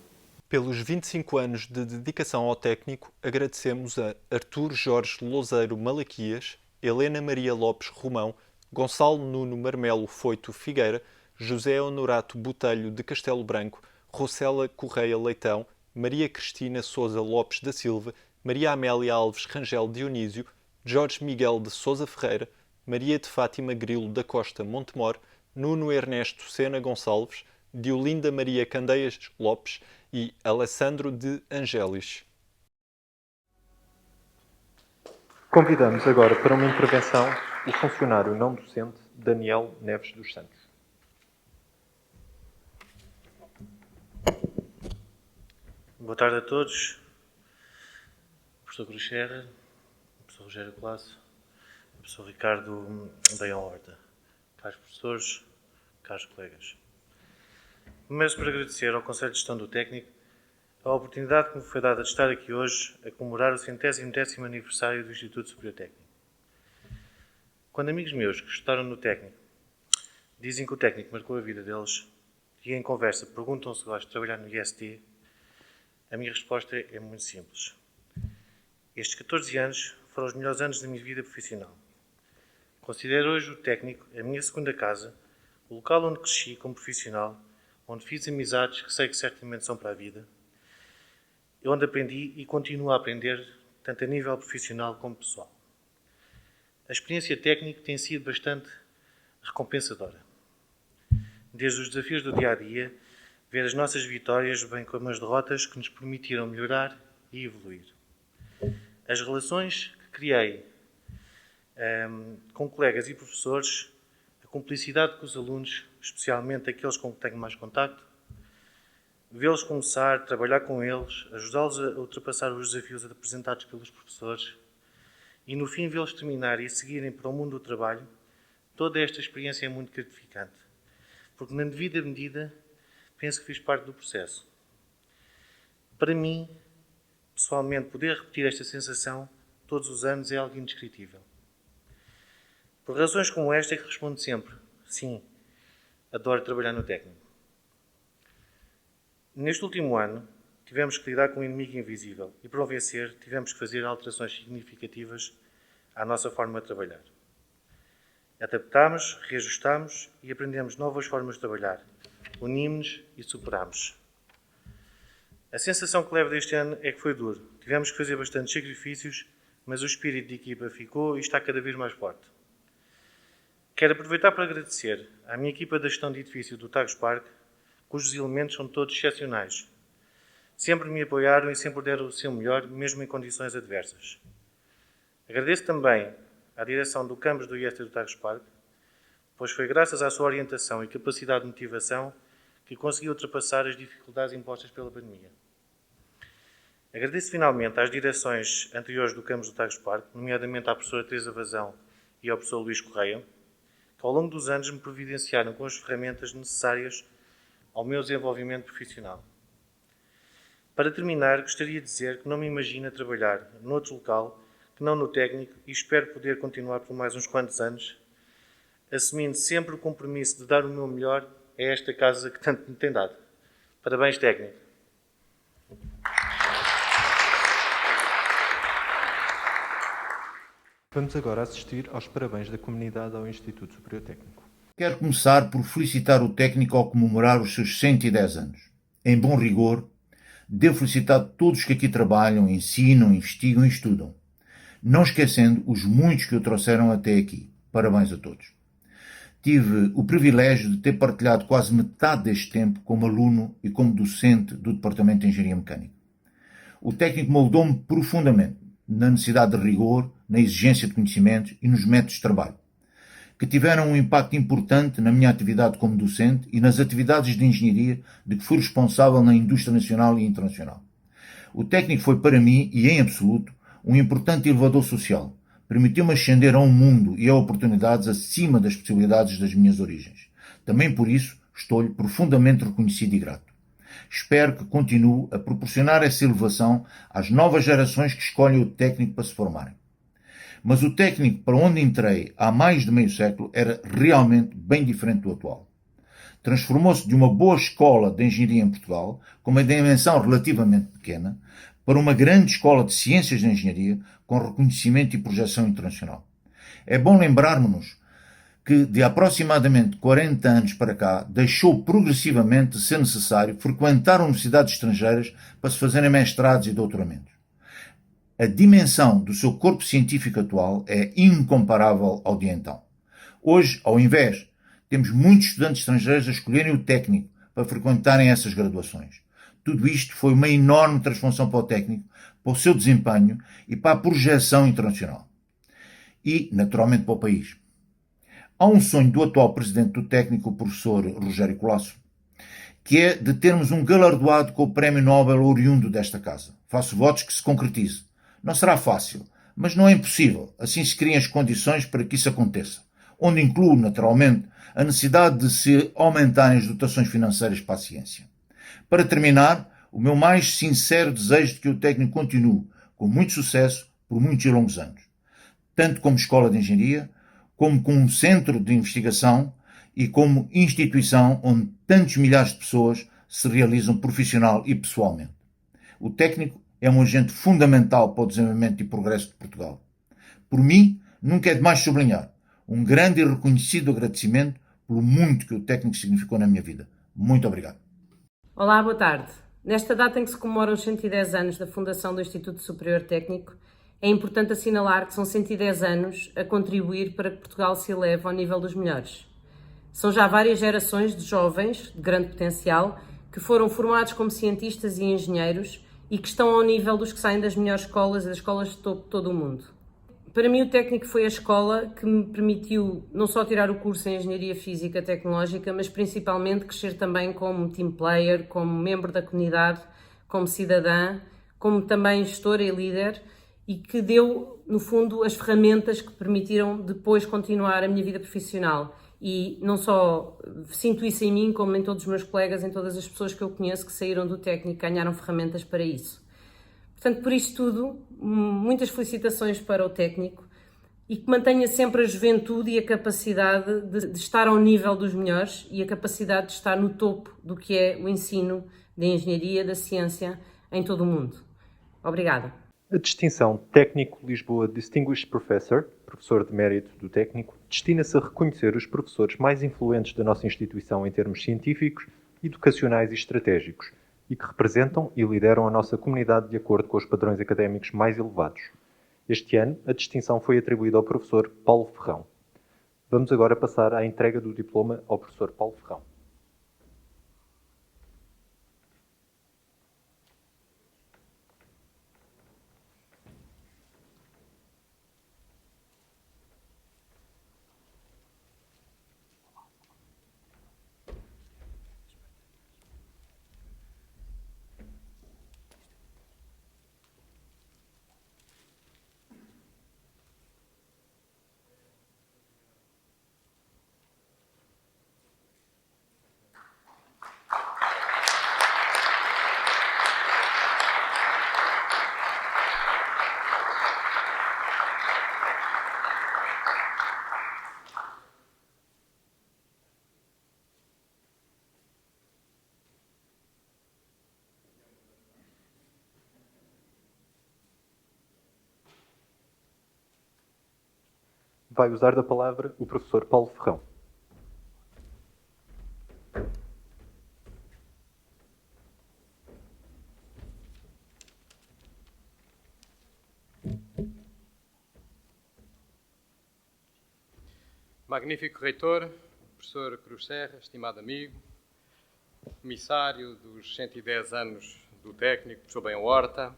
Pelos 25 anos de dedicação ao técnico, agradecemos a Artur Jorge Louzeiro Malaquias, Helena Maria Lopes Romão, Gonçalo Nuno Marmelo Foito Figueira, José Honorato Botelho de Castelo Branco, Rosela Correia Leitão, Maria Cristina Sousa Lopes da Silva, Maria Amélia Alves Rangel Dionísio, Jorge Miguel de Sousa Ferreira, Maria de Fátima Grilo da Costa Montemor, Nuno Ernesto Sena Gonçalves, Diolinda Maria Candeias Lopes e Alessandro de Angelis. Convidamos agora para uma intervenção o funcionário não docente Daniel Neves dos Santos. Boa tarde a todos. Professor Cruz Serra, professor Rogério Colasso, professor Ricardo Beião Horta, caros professores, caros colegas. Começo por agradecer ao Conselho de Gestão do Técnico a oportunidade que me foi dada de estar aqui hoje a comemorar o 110º aniversário do Instituto Superior Técnico. Quando amigos meus que estudaram no Técnico dizem que o técnico marcou a vida deles e em conversa perguntam se gosto de trabalhar no IST, a minha resposta é muito simples. Estes 14 anos foram os melhores anos da minha vida profissional. Considero hoje o técnico a minha segunda casa, o local onde cresci como profissional, onde fiz amizades que sei que certamente são para a vida, e onde aprendi e continuo a aprender, tanto a nível profissional como pessoal. A experiência técnica tem sido bastante recompensadora. Desde os desafios do dia-a-dia, ver as nossas vitórias, bem como as derrotas que nos permitiram melhorar e evoluir. As relações que criei com colegas e professores, a cumplicidade com os alunos, especialmente aqueles com que tenho mais contacto, vê-los começar, trabalhar com eles, ajudá-los a ultrapassar os desafios apresentados pelos professores e, no fim, vê-los terminar e seguirem para o mundo do trabalho, toda esta experiência é muito gratificante, porque, na devida medida, penso que fiz parte do processo. Para mim, pessoalmente, poder repetir esta sensação todos os anos é algo indescritível. Por razões como esta é que respondo sempre, sim, adoro trabalhar no técnico. Neste último ano, tivemos que lidar com um inimigo invisível e, para o vencer, tivemos que fazer alterações significativas à nossa forma de trabalhar. Adaptámos, reajustámos e aprendemos novas formas de trabalhar. Unimos-nos e superámos. A sensação que levo deste ano é que foi duro. Tivemos que fazer bastantes sacrifícios, mas o espírito de equipa ficou e está cada vez mais forte. Quero aproveitar para agradecer à minha equipa da gestão de edifício do Tagus Park, cujos elementos são todos excepcionais. Sempre me apoiaram e sempre deram o seu melhor, mesmo em condições adversas. Agradeço também à direção do campus do IST do Tagus Park, pois foi graças à sua orientação e capacidade de motivação que consegui ultrapassar as dificuldades impostas pela pandemia. Agradeço finalmente às direções anteriores do campus do Tagus Park, nomeadamente à professora Teresa Vazão e ao professor Luís Correia, que ao longo dos anos me providenciaram com as ferramentas necessárias ao meu desenvolvimento profissional. Para terminar, gostaria de dizer que não me imagino a trabalhar noutro local que não no técnico e espero poder continuar por mais uns quantos anos, assumindo sempre o compromisso de dar o meu melhor a esta casa que tanto me tem dado. Parabéns, técnico. Vamos agora assistir aos parabéns da comunidade ao Instituto Superior Técnico. Quero começar por felicitar o técnico ao comemorar os seus 110 anos. Em bom rigor, devo felicitar todos que aqui trabalham, ensinam, investigam e estudam, não esquecendo os muitos que o trouxeram até aqui. Parabéns a todos. Tive o privilégio de ter partilhado quase metade deste tempo como aluno e como docente do Departamento de Engenharia Mecânica. O técnico moldou-me profundamente na necessidade de rigor, na exigência de conhecimentos e nos métodos de trabalho, que tiveram um impacto importante na minha atividade como docente e nas atividades de engenharia de que fui responsável na indústria nacional e internacional. O técnico foi para mim, e em absoluto, um importante elevador social. Permitiu-me ascender a um mundo e a oportunidades acima das possibilidades das minhas origens. Também por isso estou-lhe profundamente reconhecido e grato. Espero que continue a proporcionar essa elevação às novas gerações que escolhem o técnico para se formarem. Mas o técnico para onde entrei há mais de meio século era realmente bem diferente do atual. Transformou-se de uma boa escola de engenharia em Portugal, com uma dimensão relativamente pequena, para uma grande escola de ciências de engenharia com reconhecimento e projeção internacional. É bom lembrarmos-nos que de aproximadamente 40 anos para cá deixou progressivamente de ser necessário frequentar universidades estrangeiras para se fazerem mestrados e doutoramentos. A dimensão do seu corpo científico atual é incomparável ao de então. Hoje, ao invés, temos muitos estudantes estrangeiros a escolherem o técnico para frequentarem essas graduações. Tudo isto foi uma enorme transformação para o técnico, para o seu desempenho e para a projeção internacional. E, naturalmente, para o país. Há um sonho do atual presidente do técnico, o professor Rogério Colasso, que é de termos um galardoado com o Prémio Nobel oriundo desta casa. Faço votos que se concretize. Não será fácil, mas não é impossível. Assim se criam as condições para que isso aconteça, onde incluo, naturalmente, a necessidade de se aumentarem as dotações financeiras para a ciência. Para terminar, o meu mais sincero desejo de que o técnico continue com muito sucesso por muitos e longos anos, tanto como escola de engenharia, como um centro de investigação e como instituição onde tantos milhares de pessoas se realizam profissional e pessoalmente. O técnico é um agente fundamental para o desenvolvimento e progresso de Portugal. Por mim, nunca é demais sublinhar um grande e reconhecido agradecimento pelo muito que o técnico significou na minha vida. Muito obrigado. Olá, boa tarde. Nesta data em que se comemoram os 110 anos da fundação do Instituto Superior Técnico, é importante assinalar que são 110 anos a contribuir para que Portugal se eleve ao nível dos melhores. São já várias gerações de jovens de grande potencial que foram formados como cientistas e engenheiros e que estão ao nível dos que saem das melhores escolas e das escolas de topo de todo o mundo. Para mim, o técnico foi a escola que me permitiu não só tirar o curso em Engenharia Física Tecnológica, mas principalmente crescer também como team player, como membro da comunidade, como cidadã, como também gestora e líder, e que deu, no fundo, as ferramentas que permitiram depois continuar a minha vida profissional. E não só sinto isso em mim, como em todos os meus colegas, em todas as pessoas que eu conheço que saíram do técnico, ganharam ferramentas para isso. Portanto, por isto tudo, muitas felicitações para o técnico e que mantenha sempre a juventude e a capacidade de estar ao nível dos melhores e a capacidade de estar no topo do que é o ensino da engenharia, da ciência em todo o mundo. Obrigada. A distinção Técnico Lisboa Distinguished Professor, professor de mérito do técnico, destina-se a reconhecer os professores mais influentes da nossa instituição em termos científicos, educacionais e estratégicos, e que representam e lideram a nossa comunidade de acordo com os padrões académicos mais elevados. Este ano, a distinção foi atribuída ao professor Paulo Ferrão. Vamos agora passar à entrega do diploma ao professor Paulo Ferrão. Vai usar da palavra o professor Paulo Ferrão. Magnífico reitor, professor Cruz Serra, estimado amigo, comissário dos 110 anos do técnico, professor Bem Horta,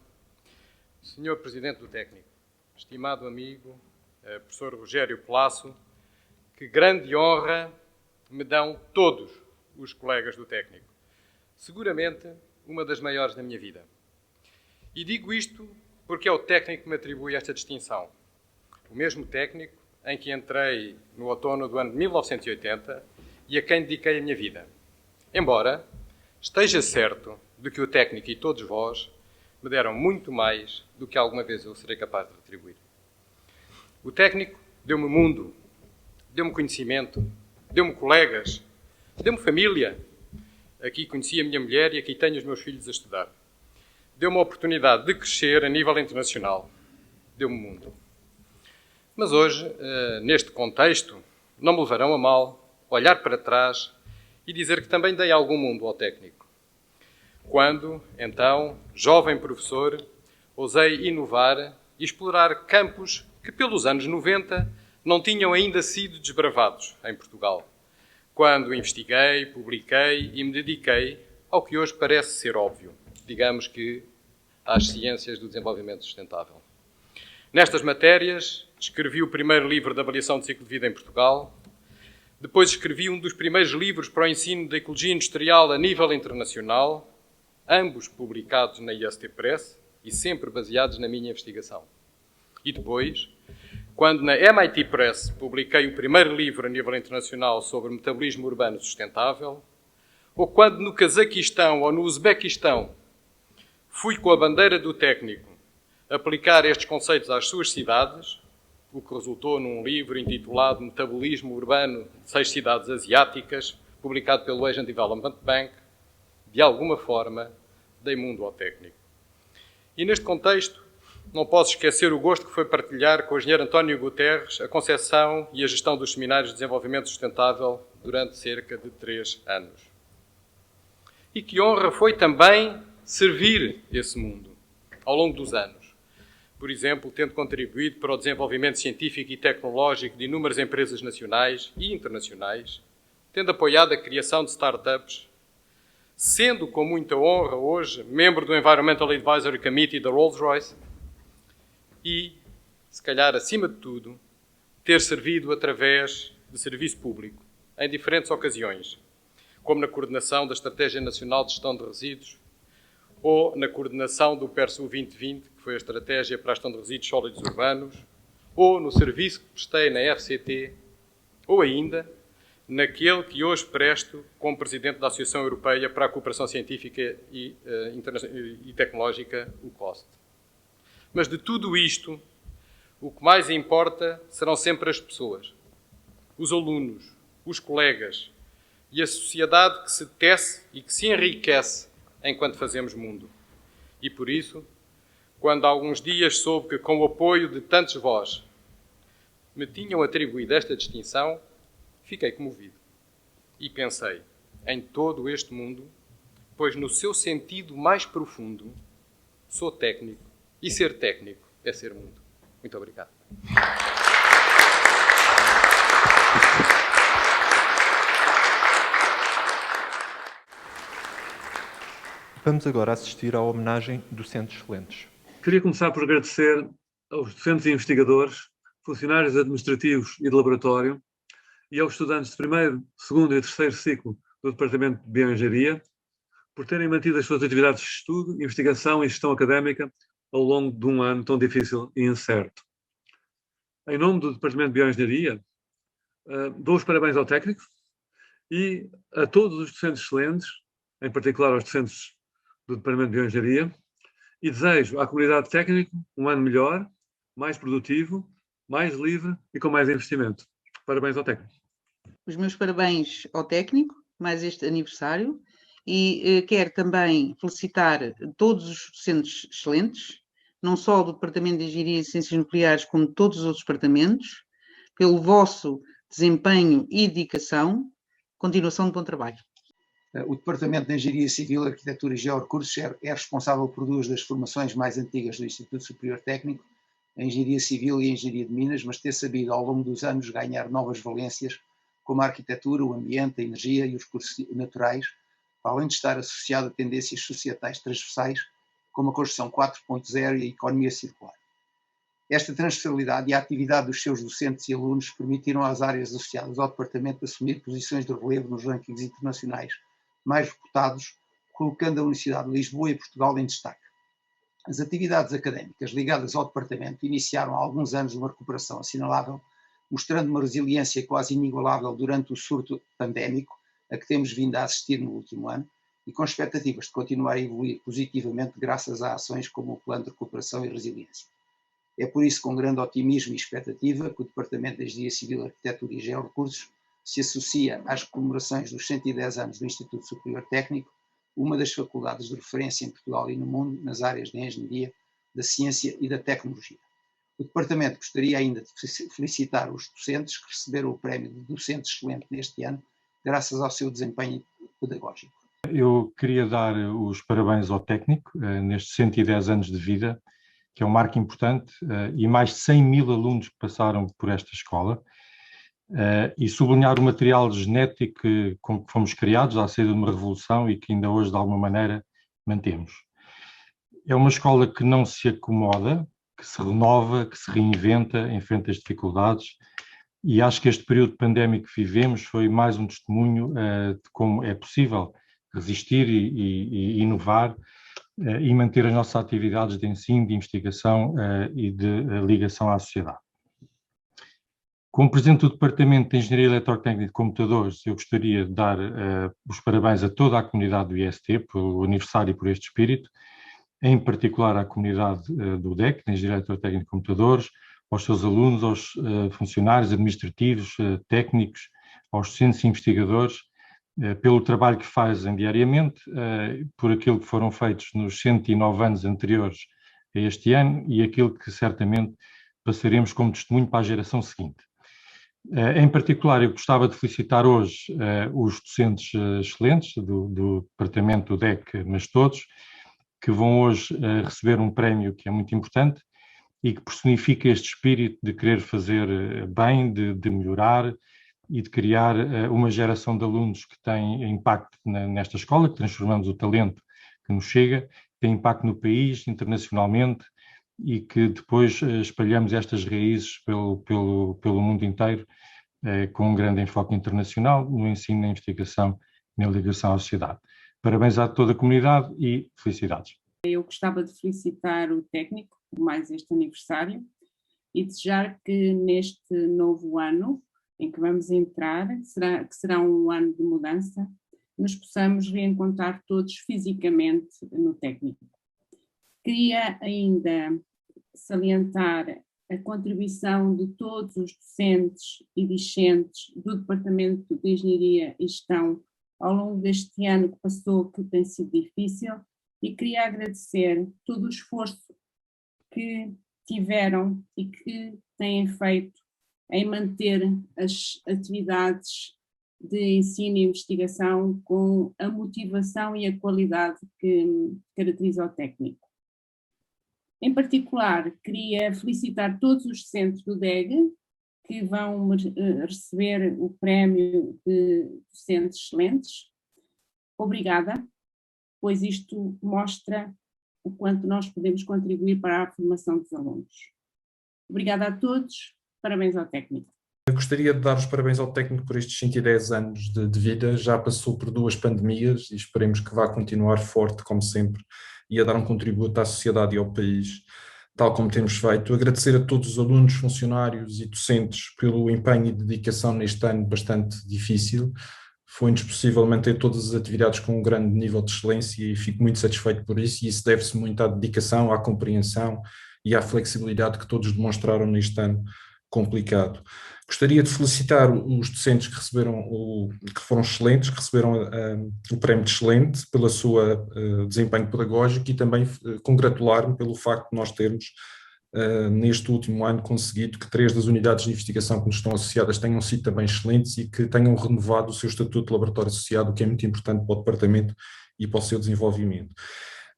senhor presidente do técnico, estimado amigo, professor Rogério Colasso, que grande honra me dão todos os colegas do técnico. Seguramente uma das maiores da minha vida. E digo isto porque é o técnico que me atribui esta distinção. O mesmo técnico em que entrei no outono do ano de 1980 e a quem dediquei a minha vida. Embora esteja certo de que o técnico e todos vós me deram muito mais do que alguma vez eu serei capaz de retribuir. O técnico deu-me mundo, deu-me conhecimento, deu-me colegas, deu-me família. Aqui conheci a minha mulher e aqui tenho os meus filhos a estudar. Deu-me a oportunidade de crescer a nível internacional. Deu-me mundo. Mas hoje, neste contexto, não me levarão a mal olhar para trás e dizer que também dei algum mundo ao técnico. Quando, então, jovem professor, ousei inovar e explorar campos que pelos anos 90 não tinham ainda sido desbravados em Portugal. Quando investiguei, publiquei e me dediquei ao que hoje parece ser óbvio, digamos que às ciências do desenvolvimento sustentável. Nestas matérias, escrevi o primeiro livro de avaliação de ciclo de vida em Portugal, depois escrevi um dos primeiros livros para o ensino da ecologia industrial a nível internacional, ambos publicados na IST Press e sempre baseados na minha investigação. E depois, quando na MIT Press publiquei o primeiro livro a nível internacional sobre metabolismo urbano sustentável, ou quando no Cazaquistão ou no Uzbequistão fui com a bandeira do técnico aplicar estes conceitos às suas cidades, o que resultou num livro intitulado Metabolismo Urbano de 6 Cidades Asiáticas, publicado pelo Asian Development Bank, de alguma forma, dei mundo ao técnico. E neste contexto, não posso esquecer o gosto que foi partilhar com o engenheiro António Guterres a concepção e a gestão dos seminários de desenvolvimento sustentável durante cerca de 3 anos. E que honra foi também servir esse mundo ao longo dos anos. Por exemplo, tendo contribuído para o desenvolvimento científico e tecnológico de inúmeras empresas nacionais e internacionais, tendo apoiado a criação de startups, sendo com muita honra hoje membro do Environmental Advisory Committee da Rolls-Royce e, se calhar acima de tudo, ter servido através de serviço público em diferentes ocasiões, como na coordenação da Estratégia Nacional de Gestão de Resíduos ou na coordenação do PERSU 2020, que foi a Estratégia para a Gestão de Resíduos Sólidos Urbanos, ou no serviço que prestei na RCT, ou ainda naquele que hoje presto como Presidente da Associação Europeia para a Cooperação Científica e Tecnológica, o COST. Mas de tudo isto, o que mais importa serão sempre as pessoas, os alunos, os colegas e a sociedade que se tece e que se enriquece enquanto fazemos mundo. E por isso, quando há alguns dias soube que, com o apoio de tantos vós, me tinham atribuído esta distinção, fiquei comovido. E pensei em todo este mundo, pois no seu sentido mais profundo, sou técnico, e ser técnico é ser mundo. Muito obrigado. Vamos agora assistir à homenagem Docentes Excelentes. Queria começar por agradecer aos docentes e investigadores, funcionários administrativos e de laboratório e aos estudantes de primeiro, segundo e terceiro ciclo do Departamento de Bioengenharia por terem mantido as suas atividades de estudo, investigação e gestão académica ao longo de um ano tão difícil e incerto. Em nome do Departamento de Bioengenharia, dou os parabéns ao técnico e a todos os docentes excelentes, em particular aos docentes do Departamento de Bioengenharia, e desejo à comunidade técnica um ano melhor, mais produtivo, mais livre e com mais investimento. Parabéns ao técnico. Os meus parabéns ao técnico, mais este aniversário, e quero também felicitar todos os docentes excelentes, não só do Departamento de Engenharia e Ciências Nucleares, como todos os outros departamentos, pelo vosso desempenho e dedicação. Continuação de bom trabalho. O Departamento de Engenharia Civil, Arquitetura e Georrecursos é responsável por duas das formações mais antigas do Instituto Superior Técnico, a Engenharia Civil e a Engenharia de Minas, mas ter sabido ao longo dos anos ganhar novas valências, como a arquitetura, o ambiente, a energia e os recursos naturais, além de estar associado a tendências societais transversais, como a construção 4.0 e a economia circular. Esta transversalidade e a atividade dos seus docentes e alunos permitiram às áreas associadas ao Departamento assumir posições de relevo nos rankings internacionais mais reputados, colocando a Universidade de Lisboa e Portugal em destaque. As atividades académicas ligadas ao Departamento iniciaram há alguns anos uma recuperação assinalável, mostrando uma resiliência quase inigualável durante o surto pandémico a que temos vindo a assistir no último ano e com expectativas de continuar a evoluir positivamente graças a ações como o Plano de Recuperação e Resiliência. É por isso com grande otimismo e expectativa que o Departamento de Engenharia Civil, Arquitetura e Georrecursos se associa às comemorações dos 110 anos do Instituto Superior Técnico, uma das faculdades de referência em Portugal e no mundo nas áreas da engenharia, da ciência e da tecnologia. O Departamento gostaria ainda de felicitar os docentes que receberam o prémio de Docente Excelente neste ano, graças ao seu desempenho pedagógico. Eu queria dar os parabéns ao técnico nestes 110 anos de vida, que é um marco importante, e mais de 100 mil alunos que passaram por esta escola, e sublinhar o material genético com que fomos criados à saída de uma revolução e que ainda hoje, de alguma maneira, mantemos. É uma escola que não se acomoda, que se renova, que se reinventa, enfrenta as dificuldades, e acho que este período pandémico que vivemos foi mais um testemunho de como é possível resistir e inovar e manter as nossas atividades de ensino, de investigação e de ligação à sociedade. Como Presidente do Departamento de Engenharia Eletrotécnica e de Computadores, eu gostaria de dar os parabéns a toda a comunidade do IST pelo aniversário e por este espírito, em particular à comunidade do DEC, de Engenharia Eletrotécnica e de Computadores, aos seus alunos, aos funcionários administrativos, técnicos, aos docentes e investigadores, pelo trabalho que fazem diariamente, por aquilo que foram feitos nos 109 anos anteriores a este ano e aquilo que certamente passaremos como testemunho para a geração seguinte. Em particular, eu gostava de felicitar hoje os docentes excelentes do Departamento do DEC, mas todos, que vão hoje receber um prémio que é muito importante e que personifica este espírito de querer fazer bem, de melhorar e de criar uma geração de alunos que tem impacto nesta escola, que transformamos o talento que nos chega, tem impacto no país, internacionalmente, e que depois espalhamos estas raízes pelo mundo inteiro, com um grande enfoque internacional no ensino, na investigação e na ligação à sociedade. Parabéns a toda a comunidade e felicidades. Eu gostava de felicitar o técnico por mais este aniversário e desejar que neste novo ano em que vamos entrar, que será um ano de mudança, nos possamos reencontrar todos fisicamente no técnico. Queria ainda salientar a contribuição de todos os docentes e discentes do Departamento de Engenharia e Gestão ao longo deste ano que passou, que tem sido difícil, e queria agradecer todo o esforço que tiveram e que têm feito em manter as atividades de ensino e investigação com a motivação e a qualidade que caracteriza o técnico. Em particular, queria felicitar todos os docentes do DEG que vão receber o prémio de docentes excelentes. Obrigada, pois isto mostra o quanto nós podemos contribuir para a formação dos alunos. Obrigada a todos, parabéns ao técnico. Eu gostaria de dar os parabéns ao técnico por estes 110 anos de vida, já passou por 2 pandemias e esperemos que vá continuar forte, como sempre, e a dar um contributo à sociedade e ao país, tal como temos feito. Agradecer a todos os alunos, funcionários e docentes pelo empenho e dedicação neste ano bastante difícil. Foi-nos possível manter todas as atividades com um grande nível de excelência e fico muito satisfeito por isso, e isso deve-se muito à dedicação, à compreensão e à flexibilidade que todos demonstraram neste ano complicado. Gostaria de felicitar os docentes que que foram excelentes, que receberam o prémio de excelente pelo seu desempenho pedagógico, e também congratular-me pelo facto de nós termos neste último ano conseguido que 3 das unidades de investigação que nos estão associadas tenham sido também excelentes e que tenham renovado o seu estatuto de laboratório associado, o que é muito importante para o departamento e para o seu desenvolvimento.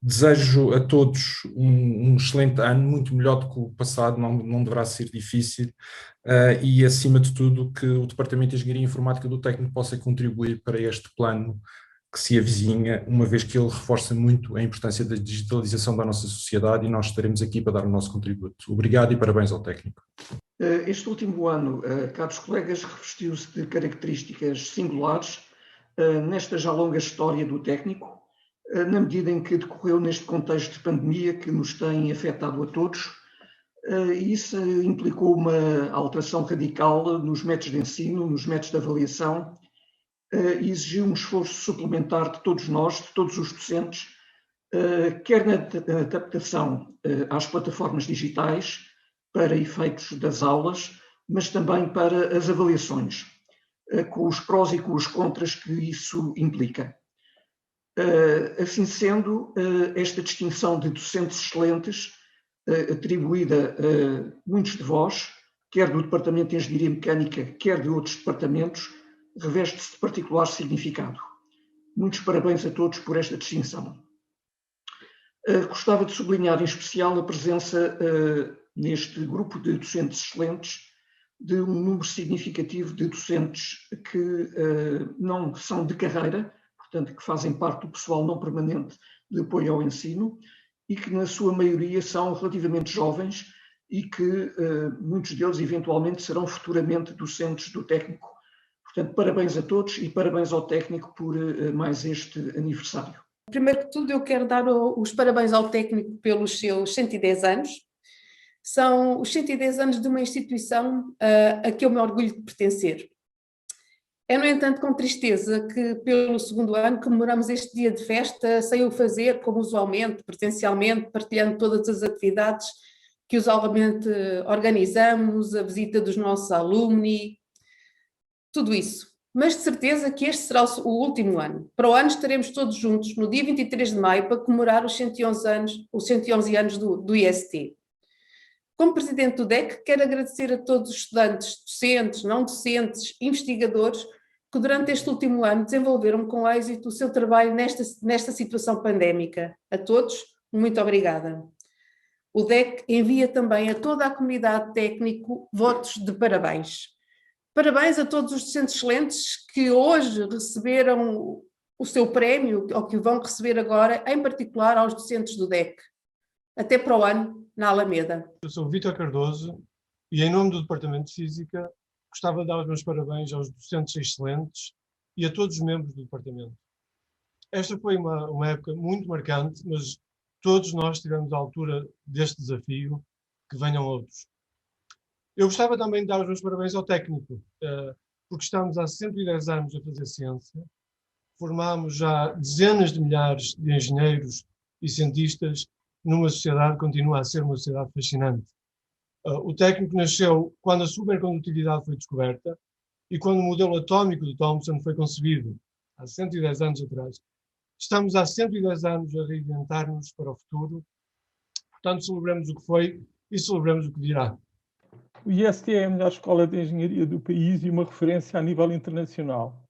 Desejo a todos um excelente ano, muito melhor do que o passado, não deverá ser difícil, e acima de tudo que o Departamento de Engenharia Informática do técnico possa contribuir para este plano que se avizinha, uma vez que ele reforça muito a importância da digitalização da nossa sociedade, e nós estaremos aqui para dar o nosso contributo. Obrigado e parabéns ao técnico. Este último ano, caros colegas, revestiu-se de características singulares nesta já longa história do técnico, na medida em que decorreu neste contexto de pandemia que nos tem afetado a todos, e isso implicou uma alteração radical nos métodos de ensino, nos métodos de avaliação, e exigiu um esforço suplementar de todos nós, de todos os docentes, quer na adaptação às plataformas digitais, para efeitos das aulas, mas também para as avaliações, com os prós e com os contras que isso implica. Assim sendo, esta distinção de docentes excelentes, atribuída a muitos de vós, quer do Departamento de Engenharia Mecânica, quer de outros departamentos, reveste-se de particular significado. Muitos parabéns a todos por esta distinção. Gostava de sublinhar em especial a presença neste grupo de docentes excelentes de um número significativo de docentes que não são de carreira, portanto, que fazem parte do pessoal não permanente de apoio ao ensino, e que na sua maioria são relativamente jovens e que muitos deles eventualmente serão futuramente docentes do técnico. Portanto, parabéns a todos e parabéns ao técnico por mais este aniversário. Primeiro que tudo, eu quero dar os parabéns ao técnico pelos seus 110 anos. São os 110 anos de uma instituição a que eu me orgulho de pertencer. É, no entanto, com tristeza que pelo 2º ano comemoramos este dia de festa sem o fazer como usualmente, presencialmente, partilhando todas as atividades que usualmente organizamos, a visita dos nossos alumni, tudo isso. Mas de certeza que este será o último ano. Para o ano estaremos todos juntos no dia 23 de maio para comemorar os 111 anos do IST. Como Presidente do DEC, quero agradecer a todos os estudantes, docentes, não docentes, investigadores, que durante este último ano desenvolveram com êxito o seu trabalho nesta situação pandémica. A todos, muito obrigada. O DEC envia também a toda a comunidade técnico votos de parabéns. Parabéns a todos os docentes excelentes que hoje receberam o seu prémio, ou que o vão receber agora, em particular aos docentes do DEC. Até para o ano, na Alameda. Eu sou Vítor Cardoso e, em nome do Departamento de Física, gostava de dar os meus parabéns aos docentes excelentes e a todos os membros do Departamento. Esta foi uma época muito marcante, mas todos nós estivemos à altura deste desafio, que venham outros. Eu gostava também de dar os meus parabéns ao técnico, porque estamos há 110 anos a fazer ciência, formámos já dezenas de milhares de engenheiros e cientistas numa sociedade que continua a ser uma sociedade fascinante. O técnico nasceu quando a supercondutividade foi descoberta e quando o modelo atómico de Thomson foi concebido, há 110 anos atrás. Estamos há 110 anos a reinventar-nos para o futuro, portanto celebramos o que foi e celebramos o que virá. O IST é a melhor escola de engenharia do país e uma referência a nível internacional.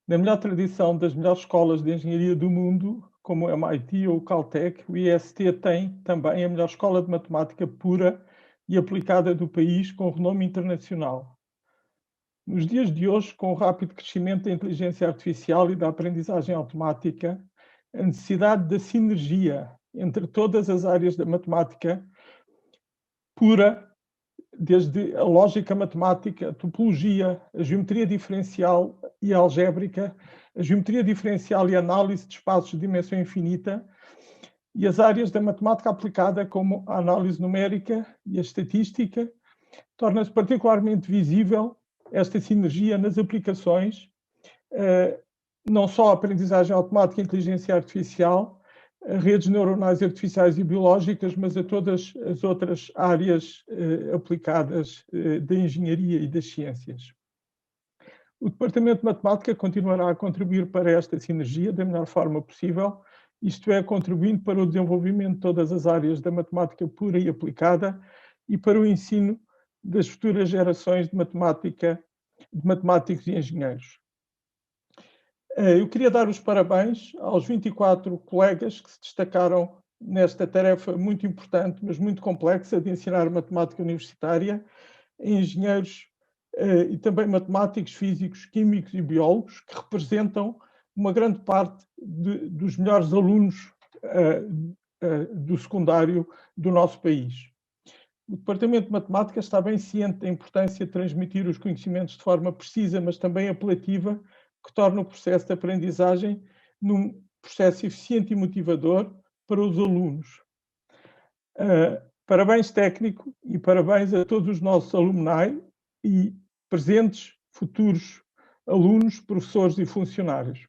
Na melhor tradição das melhores escolas de engenharia do mundo, como o MIT ou o Caltech, o IST tem também a melhor escola de matemática pura e aplicada do país, com renome internacional. Nos dias de hoje, com o rápido crescimento da inteligência artificial e da aprendizagem automática, a necessidade da sinergia entre todas as áreas da matemática pura, desde a lógica matemática, a topologia, a geometria diferencial e a algébrica, a geometria diferencial e a análise de espaços de dimensão infinita, e as áreas da matemática aplicada, como a análise numérica e a estatística, torna-se particularmente visível esta sinergia nas aplicações, não só a aprendizagem automática e a inteligência artificial, a redes neuronais artificiais e biológicas, mas a todas as outras áreas aplicadas da engenharia e das ciências. O Departamento de Matemática continuará a contribuir para esta sinergia da melhor forma possível, isto é, contribuindo para o desenvolvimento de todas as áreas da matemática pura e aplicada e para o ensino das futuras gerações de matemáticos e engenheiros. Eu queria dar os parabéns aos 24 colegas que se destacaram nesta tarefa muito importante, mas muito complexa, de ensinar matemática universitária, engenheiros e também matemáticos, físicos, químicos e biólogos, que representam uma grande parte dos melhores alunos do secundário do nosso país. O Departamento de Matemática está bem ciente da importância de transmitir os conhecimentos de forma precisa, mas também apelativa, que torna o processo de aprendizagem num processo eficiente e motivador para os alunos. Parabéns técnico e parabéns a todos os nossos alumni e presentes, futuros alunos, professores e funcionários.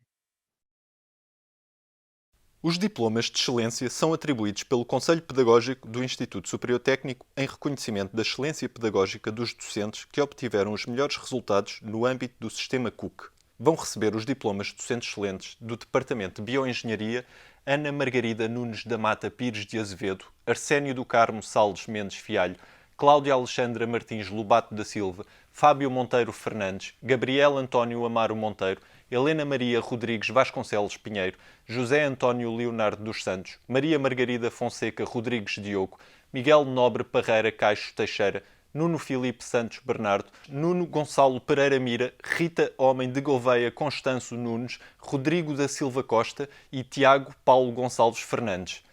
Os diplomas de excelência são atribuídos pelo Conselho Pedagógico do Instituto Superior Técnico em reconhecimento da excelência pedagógica dos docentes que obtiveram os melhores resultados no âmbito do sistema Cook. Vão receber os diplomas de docentes excelentes do Departamento de Bioengenharia Ana Margarida Nunes da Mata Pires de Azevedo, Arsénio do Carmo Salles Mendes Fialho, Cláudia Alexandra Martins Lobato da Silva, Fábio Monteiro Fernandes, Gabriel António Amaro Monteiro, Helena Maria Rodrigues Vasconcelos Pinheiro, José António Leonardo dos Santos, Maria Margarida Fonseca Rodrigues Diogo, Miguel Nobre Parreira Caixo Teixeira, Nuno Filipe Santos Bernardo, Nuno Gonçalo Pereira Mira, Rita Homem de Gouveia Constanço Nunes, Rodrigo da Silva Costa e Tiago Paulo Gonçalves Fernandes.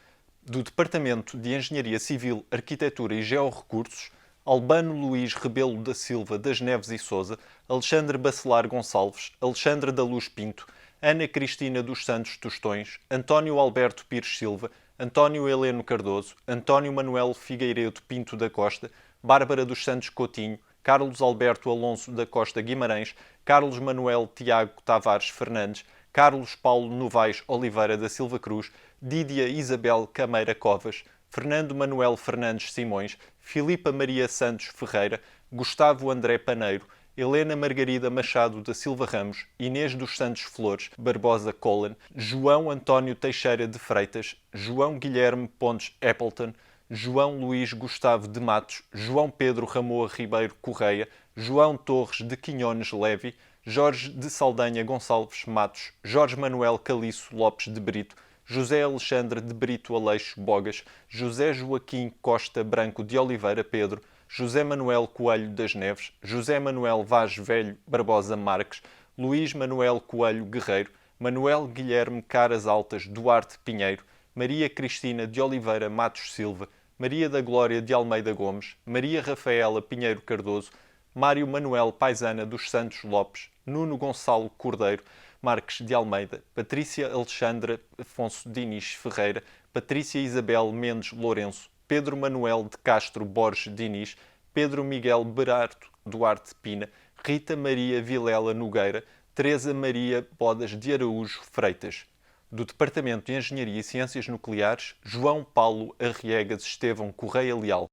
Do Departamento de Engenharia Civil, Arquitetura e Georrecursos, Albano Luís Rebelo da Silva das Neves e Sousa, Alexandre Bacelar Gonçalves, Alexandra da Luz Pinto, Ana Cristina dos Santos Tostões, António Alberto Pires Silva, António Heleno Cardoso, António Manuel Figueiredo Pinto da Costa, Bárbara dos Santos Coutinho, Carlos Alberto Alonso da Costa Guimarães, Carlos Manuel Tiago Tavares Fernandes, Carlos Paulo Novaes Oliveira da Silva Cruz, Dídia Isabel Cameira Covas, Fernando Manuel Fernandes Simões, Filipa Maria Santos Ferreira, Gustavo André Paneiro, Helena Margarida Machado da Silva Ramos, Inês dos Santos Flores Barbosa Collen, João António Teixeira de Freitas, João Guilherme Pontes Appleton, João Luís Gustavo de Matos, João Pedro Ramoa Ribeiro Correia, João Torres de Quinhones Levi, Jorge de Saldanha Gonçalves Matos, Jorge Manuel Caliço Lopes de Brito, José Alexandre de Brito Aleixo Bogas, José Joaquim Costa Branco de Oliveira Pedro, José Manuel Coelho das Neves, José Manuel Vaz Velho Barbosa Marques, Luís Manuel Coelho Guerreiro, Manuel Guilherme Caras Altas Duarte Pinheiro, Maria Cristina de Oliveira Matos Silva, Maria da Glória de Almeida Gomes, Maria Rafaela Pinheiro Cardoso, Mário Manuel Paisana dos Santos Lopes, Nuno Gonçalo Cordeiro Marques de Almeida, Patrícia Alexandra Afonso Diniz Ferreira, Patrícia Isabel Mendes Lourenço, Pedro Manuel de Castro Borges Diniz, Pedro Miguel Berardo Duarte Pina, Rita Maria Vilela Nogueira, Teresa Maria Bodas de Araújo Freitas. Do Departamento de Engenharia e Ciências Nucleares, João Paulo Arriegas Estevão Correia Leal.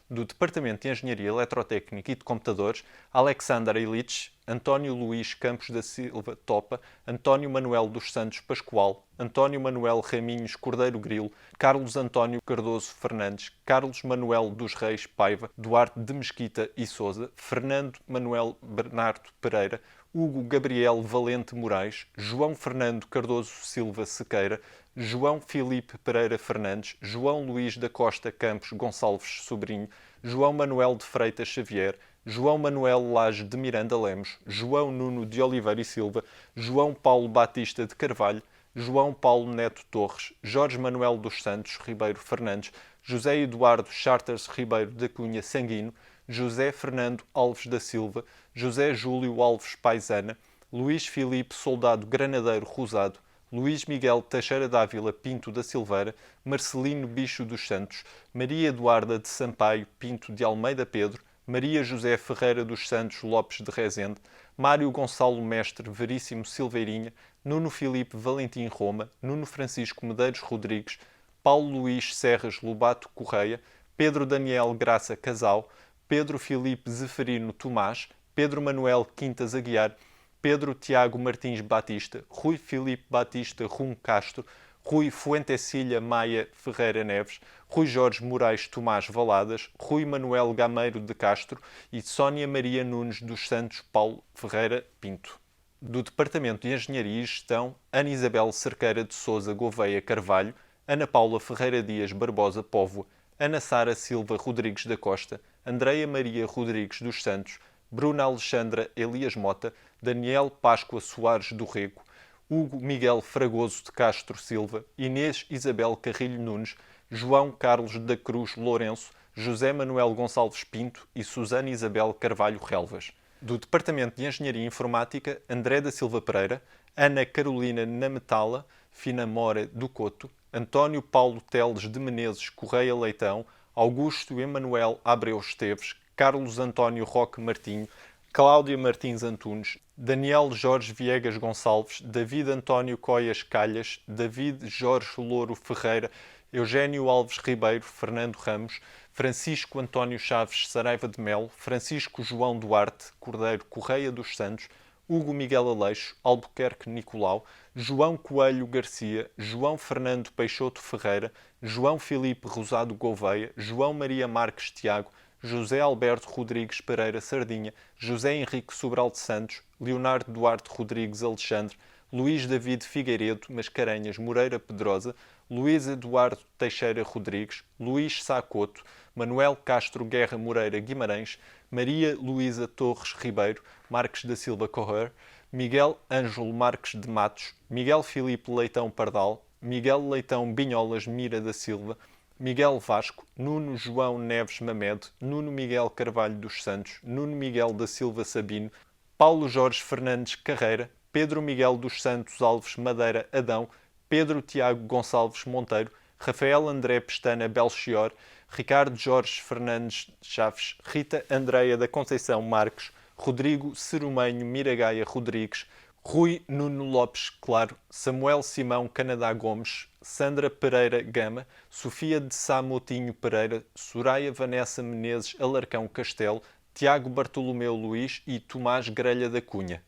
Do Departamento de Engenharia Eletrotécnica e de Computadores, Alexandra Illich, António Luís Campos da Silva Topa, António Manuel dos Santos Pascoal, António Manuel Raminhos Cordeiro Grilo, Carlos António Cardoso Fernandes, Carlos Manuel dos Reis Paiva, Duarte de Mesquita e Sousa, Fernando Manuel Bernardo Pereira, Hugo Gabriel Valente Moraes, João Fernando Cardoso Silva Sequeira, João Filipe Pereira Fernandes, João Luís da Costa Campos Gonçalves Sobrinho, João Manuel de Freitas Xavier, João Manuel Lage de Miranda Lemos, João Nuno de Oliveira e Silva, João Paulo Batista de Carvalho, João Paulo Neto Torres, Jorge Manuel dos Santos Ribeiro Fernandes, José Eduardo Charters Ribeiro da Cunha Sanguino, José Fernando Alves da Silva, José Júlio Alves Paisana, Luís Filipe Soldado Granadeiro Rosado, Luís Miguel Teixeira Dávila Pinto da Silveira, Marcelino Bicho dos Santos, Maria Eduarda de Sampaio Pinto de Almeida Pedro, Maria José Ferreira dos Santos Lopes de Rezende, Mário Gonçalo Mestre Veríssimo Silveirinha, Nuno Filipe Valentim Roma, Nuno Francisco Medeiros Rodrigues, Paulo Luís Serras Lobato Correia, Pedro Daniel Graça Casal, Pedro Filipe Zeferino Tomás, Pedro Manuel Quintas Aguiar, Pedro Tiago Martins Batista, Rui Filipe Batista Rum Castro, Rui Fuentecilha Maia Ferreira Neves, Rui Jorge Moraes Tomás Valadas, Rui Manuel Gameiro de Castro e Sónia Maria Nunes dos Santos Paulo Ferreira Pinto. Do Departamento de Engenharia e Gestão, Ana Isabel Cerqueira de Sousa Gouveia Carvalho, Ana Paula Ferreira Dias Barbosa Póvoa, Ana Sara Silva Rodrigues da Costa, Andreia Maria Rodrigues dos Santos, Bruna Alexandra Elias Mota, Daniel Páscoa Soares do Rego, Hugo Miguel Fragoso de Castro Silva, Inês Isabel Carrilho Nunes, João Carlos da Cruz Lourenço, José Manuel Gonçalves Pinto e Susana Isabel Carvalho Relvas. Do Departamento de Engenharia Informática, André da Silva Pereira, Ana Carolina Nametala Finamora do Coto, António Paulo Teles de Menezes Correia Leitão, Augusto Emanuel Abreu Esteves, Carlos António Roque Martinho, Cláudia Martins Antunes, Daniel Jorge Viegas Gonçalves, David António Coias Calhas, David Jorge Louro Ferreira, Eugênio Alves Ribeiro, Fernando Ramos, Francisco António Chaves Saraiva de Melo, Francisco João Duarte Cordeiro Correia dos Santos, Hugo Miguel Aleixo, Albuquerque Nicolau, João Coelho Garcia, João Fernando Peixoto Ferreira, João Filipe Rosado Gouveia, João Maria Marques Tiago, José Alberto Rodrigues Pereira Sardinha, José Henrique Sobral de Santos, Leonardo Duarte Rodrigues Alexandre, Luís David Figueiredo Mascarenhas Moreira Pedrosa, Luís Eduardo Teixeira Rodrigues, Luís Sacoto, Manuel Castro Guerra Moreira Guimarães, Maria Luísa Torres Ribeiro, Marques da Silva Correr, Miguel Ângelo Marques de Matos, Miguel Filipe Leitão Pardal, Miguel Leitão Binholas Mira da Silva, Miguel Vasco, Nuno João Neves Mamed, Nuno Miguel Carvalho dos Santos, Nuno Miguel da Silva Sabino, Paulo Jorge Fernandes Carreira, Pedro Miguel dos Santos Alves Madeira Adão, Pedro Tiago Gonçalves Monteiro, Rafael André Pestana Belchior, Ricardo Jorge Fernandes Chaves, Rita Andreia da Conceição Marques, Rodrigo Cerumenho Miragaia Rodrigues, Rui Nuno Lopes Claro, Samuel Simão Canadá Gomes, Sandra Pereira Gama, Sofia de Sá Moutinho Pereira, Soraya Vanessa Menezes Alarcão Castelo, Tiago Bartolomeu Luís e Tomás Grelha da Cunha.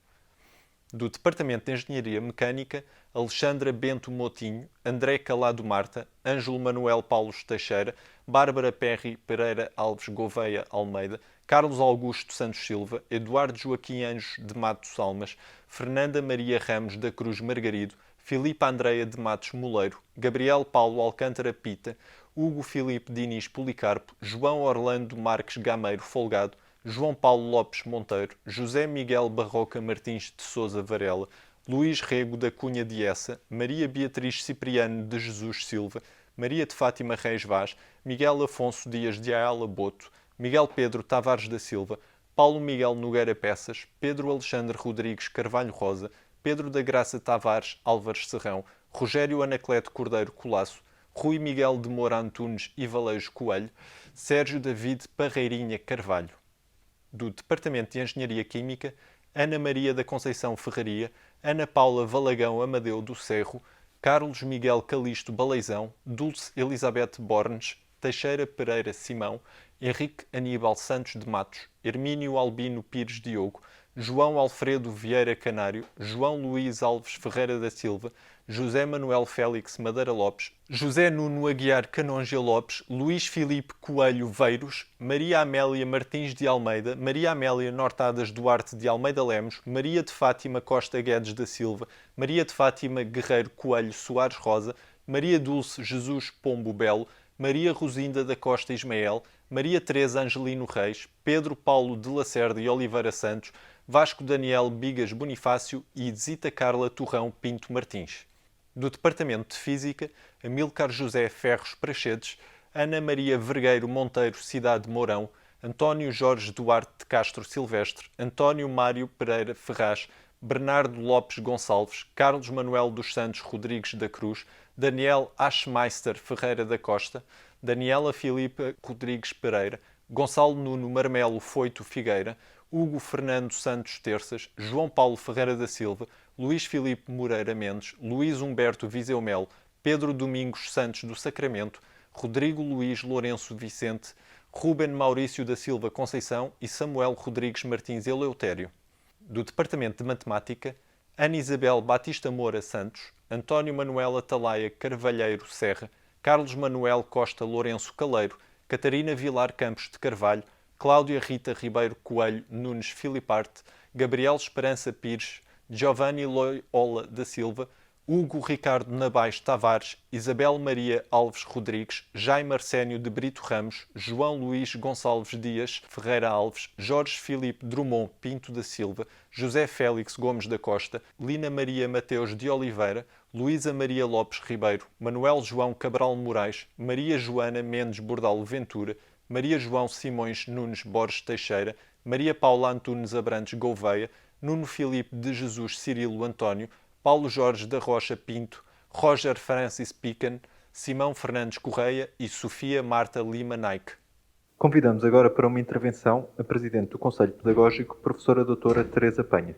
Do Departamento de Engenharia Mecânica, Alexandra Bento Moutinho, André Calado Marta, Ângelo Manuel Paulos Teixeira, Bárbara Perry Pereira Alves Gouveia Almeida, Carlos Augusto Santos Silva, Eduardo Joaquim Anjos de Matos Almas, Fernanda Maria Ramos da Cruz Margarido, Filipe Andreia de Matos Moleiro, Gabriel Paulo Alcântara Pita, Hugo Filipe Diniz Policarpo, João Orlando Marques Gameiro Folgado, João Paulo Lopes Monteiro, José Miguel Barroca Martins de Sousa Varela, Luís Rego da Cunha de Essa, Maria Beatriz Cipriano de Jesus Silva, Maria de Fátima Reis Vaz, Miguel Afonso Dias de Ayala Boto, Miguel Pedro Tavares da Silva, Paulo Miguel Nogueira Peças, Pedro Alexandre Rodrigues Carvalho Rosa, Pedro da Graça Tavares Álvares Serrão, Rogério Anacleto Cordeiro Colasso, Rui Miguel de Moura Antunes e Valejo Coelho, Sérgio David Parreirinha Carvalho. Do Departamento de Engenharia Química, Ana Maria da Conceição Ferraria, Ana Paula Valagão Amadeu do Cerro, Carlos Miguel Calisto Baleizão, Dulce Elizabeth Bornes, Teixeira Pereira Simão, Henrique Aníbal Santos de Matos, Hermínio Albino Pires Diogo, João Alfredo Vieira Canário, João Luís Alves Ferreira da Silva, José Manuel Félix Madeira Lopes, José Nuno Aguiar Canongia Lopes, Luís Filipe Coelho Veiros, Maria Amélia Martins de Almeida, Maria Amélia Nortadas Duarte de Almeida Lemos, Maria de Fátima Costa Guedes da Silva, Maria de Fátima Guerreiro Coelho Soares Rosa, Maria Dulce Jesus Pombo Belo, Maria Rosinda da Costa Ismael, Maria Teresa Angelino Reis, Pedro Paulo de Lacerda e Oliveira Santos, Vasco Daniel Bigas Bonifácio e Zita Carla Torrão Pinto Martins. Do Departamento de Física, Amílcar José Ferros Prachedes, Ana Maria Vergueiro Monteiro Cidade Mourão, António Jorge Duarte de Castro Silvestre, António Mário Pereira Ferraz, Bernardo Lopes Gonçalves, Carlos Manuel dos Santos Rodrigues da Cruz, Daniel Aschmeister Ferreira da Costa, Daniela Filipa Rodrigues Pereira, Gonçalo Nuno Marmelo Foito Figueira, Hugo Fernando Santos Terças, João Paulo Ferreira da Silva, Luís Filipe Moreira Mendes, Luís Humberto Viseu Melo, Pedro Domingos Santos do Sacramento, Rodrigo Luís Lourenço Vicente, Ruben Maurício da Silva Conceição e Samuel Rodrigues Martins Eleutério. Do Departamento de Matemática, Ana Isabel Batista Moura Santos, António Manuel Atalaia Carvalheiro Serra, Carlos Manuel Costa Lourenço Caleiro, Catarina Vilar Campos de Carvalho, Cláudia Rita Ribeiro Coelho Nunes Filiparte, Gabriel Esperança Pires, Giovanni Loyola da Silva, Hugo Ricardo Nabais Tavares, Isabel Maria Alves Rodrigues, Jaime Arsénio de Brito Ramos, João Luís Gonçalves Dias Ferreira Alves, Jorge Filipe Drummond Pinto da Silva, José Félix Gomes da Costa, Lina Maria Mateus de Oliveira, Luísa Maria Lopes Ribeiro, Manuel João Cabral Moraes, Maria Joana Mendes Bordalo Ventura, Maria João Simões Nunes Borges Teixeira, Maria Paula Antunes Abrantes Gouveia, Nuno Filipe de Jesus Cirilo António, Paulo Jorge da Rocha Pinto, Roger Francis Pican, Simão Fernandes Correia e Sofia Marta Lima Naik. Convidamos agora para uma intervenção a Presidente do Conselho Pedagógico, Professora Doutora Teresa Penha.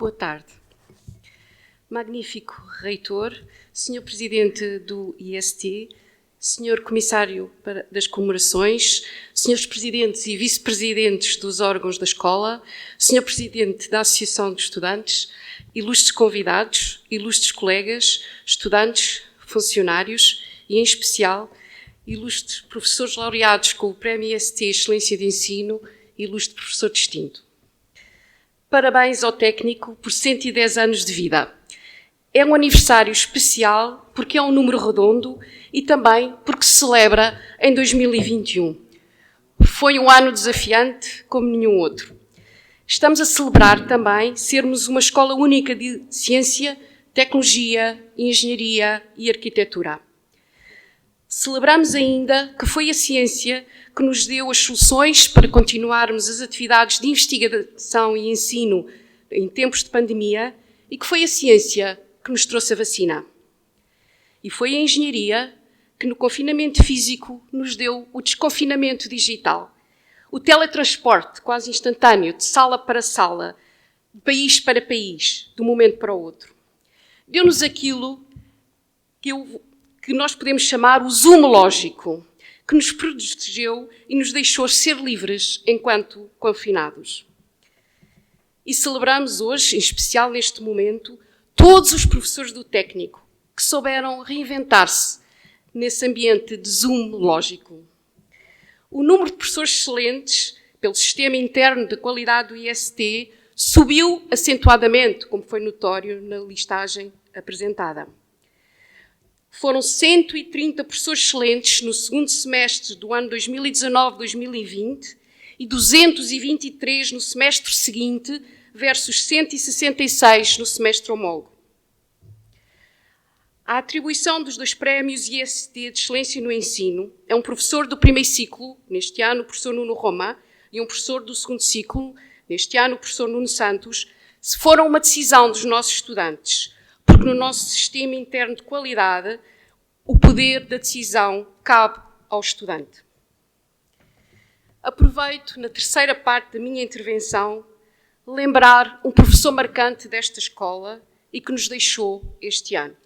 Boa tarde. Magnífico Reitor, Sr. Presidente do IST, Sr. Comissário das Comemorações, Srs. Presidentes e Vice-Presidentes dos órgãos da Escola, Sr. Presidente da Associação de Estudantes, ilustres convidados, ilustres colegas, estudantes, funcionários e, em especial, ilustres professores laureados com o Prémio IST Excelência de Ensino, ilustre professor distinto. Parabéns ao técnico por 110 anos de vida. É um aniversário especial porque é um número redondo e também porque se celebra em 2021. Foi um ano desafiante como nenhum outro. Estamos a celebrar também sermos uma escola única de ciência, tecnologia, engenharia e arquitetura. Celebramos ainda que foi a ciência que nos deu as soluções para continuarmos as atividades de investigação e ensino em tempos de pandemia e que foi a ciência que nos trouxe a vacina. E foi a engenharia que no confinamento físico nos deu o desconfinamento digital, o teletransporte quase instantâneo de sala para sala, de país para país, de um momento para o outro. Deu-nos aquilo que nós podemos chamar o zoom lógico, que nos protegeu e nos deixou ser livres enquanto confinados. E celebramos hoje, em especial neste momento, todos os professores do técnico que souberam reinventar-se nesse ambiente de zoom lógico. O número de professores excelentes, pelo sistema interno de qualidade do IST, subiu acentuadamente, como foi notório na listagem apresentada. Foram 130 professores excelentes no segundo semestre do ano 2019-2020 e 223 no semestre seguinte, versus 166 no semestre homólogo. A atribuição dos 2 prémios IST de Excelência no Ensino é um professor do primeiro ciclo, neste ano o professor Nuno Roma, e um professor do segundo ciclo, neste ano o professor Nuno Santos, se foram uma decisão dos nossos estudantes, porque no nosso sistema interno de qualidade o poder da decisão cabe ao estudante. Aproveito, na terceira parte da minha intervenção, lembrar um professor marcante desta escola e que nos deixou este ano.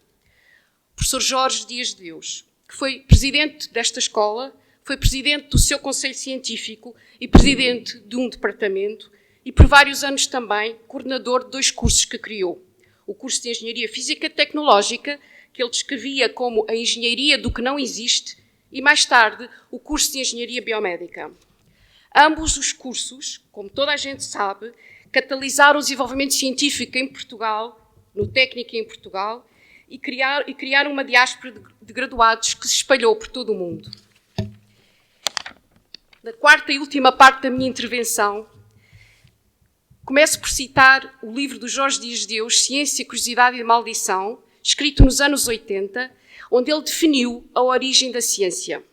O professor Jorge Dias de Deus, que foi presidente desta escola, foi presidente do seu conselho científico e presidente de um departamento e por vários anos também coordenador de 2 cursos que criou. O curso de Engenharia Física Tecnológica, que ele descrevia como a engenharia do que não existe, e mais tarde o curso de Engenharia Biomédica. Ambos os cursos, como toda a gente sabe, catalisaram o desenvolvimento científico em Portugal, no técnico em Portugal, e criaram uma diáspora de graduados que se espalhou por todo o mundo. Na quarta e última parte da minha intervenção, começo por citar o livro do Jorge Dias de Deus, Ciência, Curiosidade e Maldição, escrito nos anos 80, onde ele definiu a origem da ciência,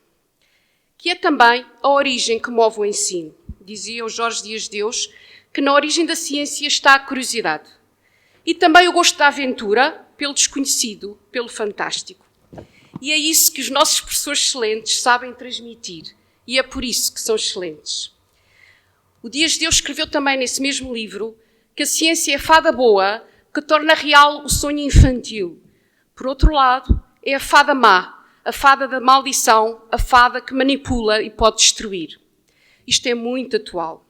que é também a origem que move o ensino. Dizia o Jorge Dias de Deus que na origem da ciência está a curiosidade e também o gosto da aventura, pelo desconhecido, pelo fantástico. E é isso que os nossos professores excelentes sabem transmitir, e é por isso que são excelentes. O Dias de Deus escreveu também nesse mesmo livro que a ciência é a fada boa que torna real o sonho infantil. Por outro lado, é a fada má, a fada da maldição, a fada que manipula e pode destruir. Isto é muito atual.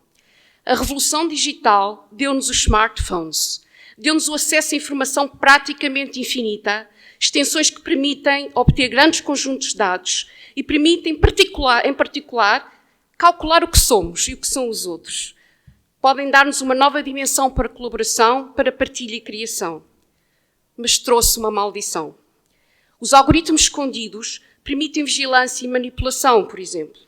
A revolução digital deu-nos os smartphones, deu-nos o acesso à informação praticamente infinita, extensões que permitem obter grandes conjuntos de dados e permitem, em particular, calcular o que somos e o que são os outros. Podem dar-nos uma nova dimensão para colaboração, para partilha e criação. Mas trouxe uma maldição. Os algoritmos escondidos permitem vigilância e manipulação, por exemplo.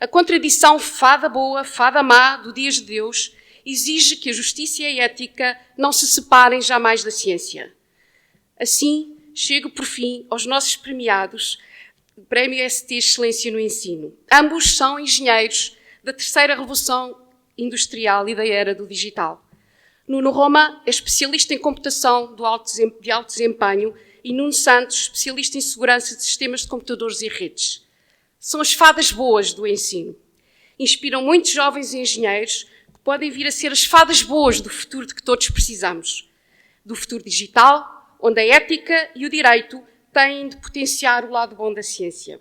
A contradição fada boa, fada má do Dias de Deus exige que a justiça e a ética não se separem jamais da ciência. Assim, chego por fim aos nossos premiados, o Prémio IST Excelência no Ensino. Ambos são engenheiros da terceira revolução industrial e da era do digital. Nuno Roma é especialista em computação de alto desempenho e Nuno Santos, especialista em segurança de sistemas de computadores e redes. São as fadas boas do ensino. Inspiram muitos jovens engenheiros que podem vir a ser as fadas boas do futuro de que todos precisamos. Do futuro digital, onde a ética e o direito têm de potenciar o lado bom da ciência.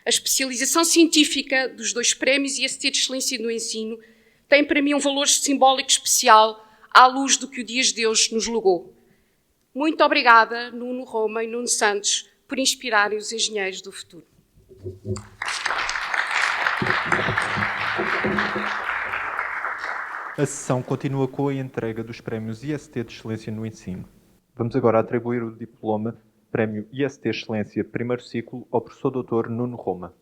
A especialização científica dos 2 prémios IST de Excelência no Ensino tem para mim um valor simbólico especial à luz do que o Dias de Deus nos legou. Muito obrigada, Nuno Roma e Nuno Santos, por inspirarem os engenheiros do futuro. A sessão continua com a entrega dos prémios IST de Excelência no Ensino. Vamos agora atribuir o diploma Prémio IST Excelência Primeiro Ciclo ao professor Dr. Nuno Roma.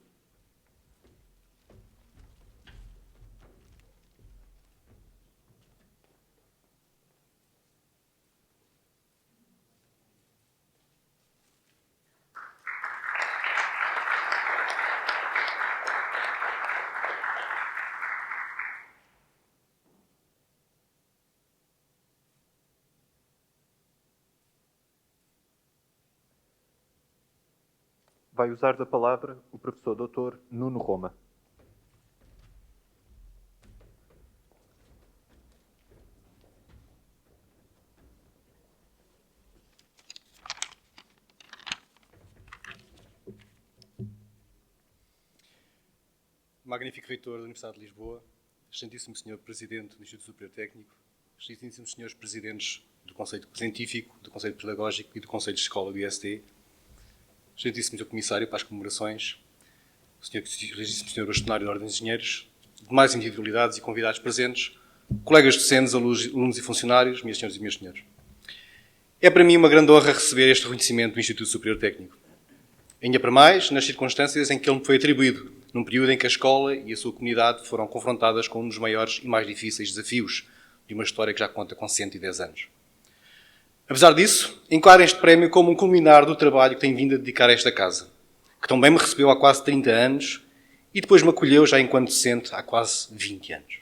Vai usar da palavra o professor Dr. Nuno Roma. Magnífico Reitor da Universidade de Lisboa, excelentíssimo Sr. Presidente do Instituto Superior Técnico, excelentíssimos Srs. Presidentes do Conselho Científico, do Conselho Pedagógico e do Conselho de Escola do IST, excelentíssimo Sr. Comissário para as Comemorações, excelentíssimo Sr. Bastonário da Ordem dos Engenheiros, demais individualidades e convidados presentes, colegas docentes, alunos e funcionários, minhas senhoras e meus senhores. É para mim uma grande honra receber este reconhecimento do Instituto Superior Técnico. Ainda para mais, nas circunstâncias em que ele me foi atribuído, num período em que a escola e a sua comunidade foram confrontadas com um dos maiores e mais difíceis desafios de uma história que já conta com 110 anos. Apesar disso, encaro este prémio como um culminar do trabalho que tenho vindo a dedicar a esta casa, que também me recebeu há quase 30 anos e depois me acolheu já enquanto docente há quase 20 anos.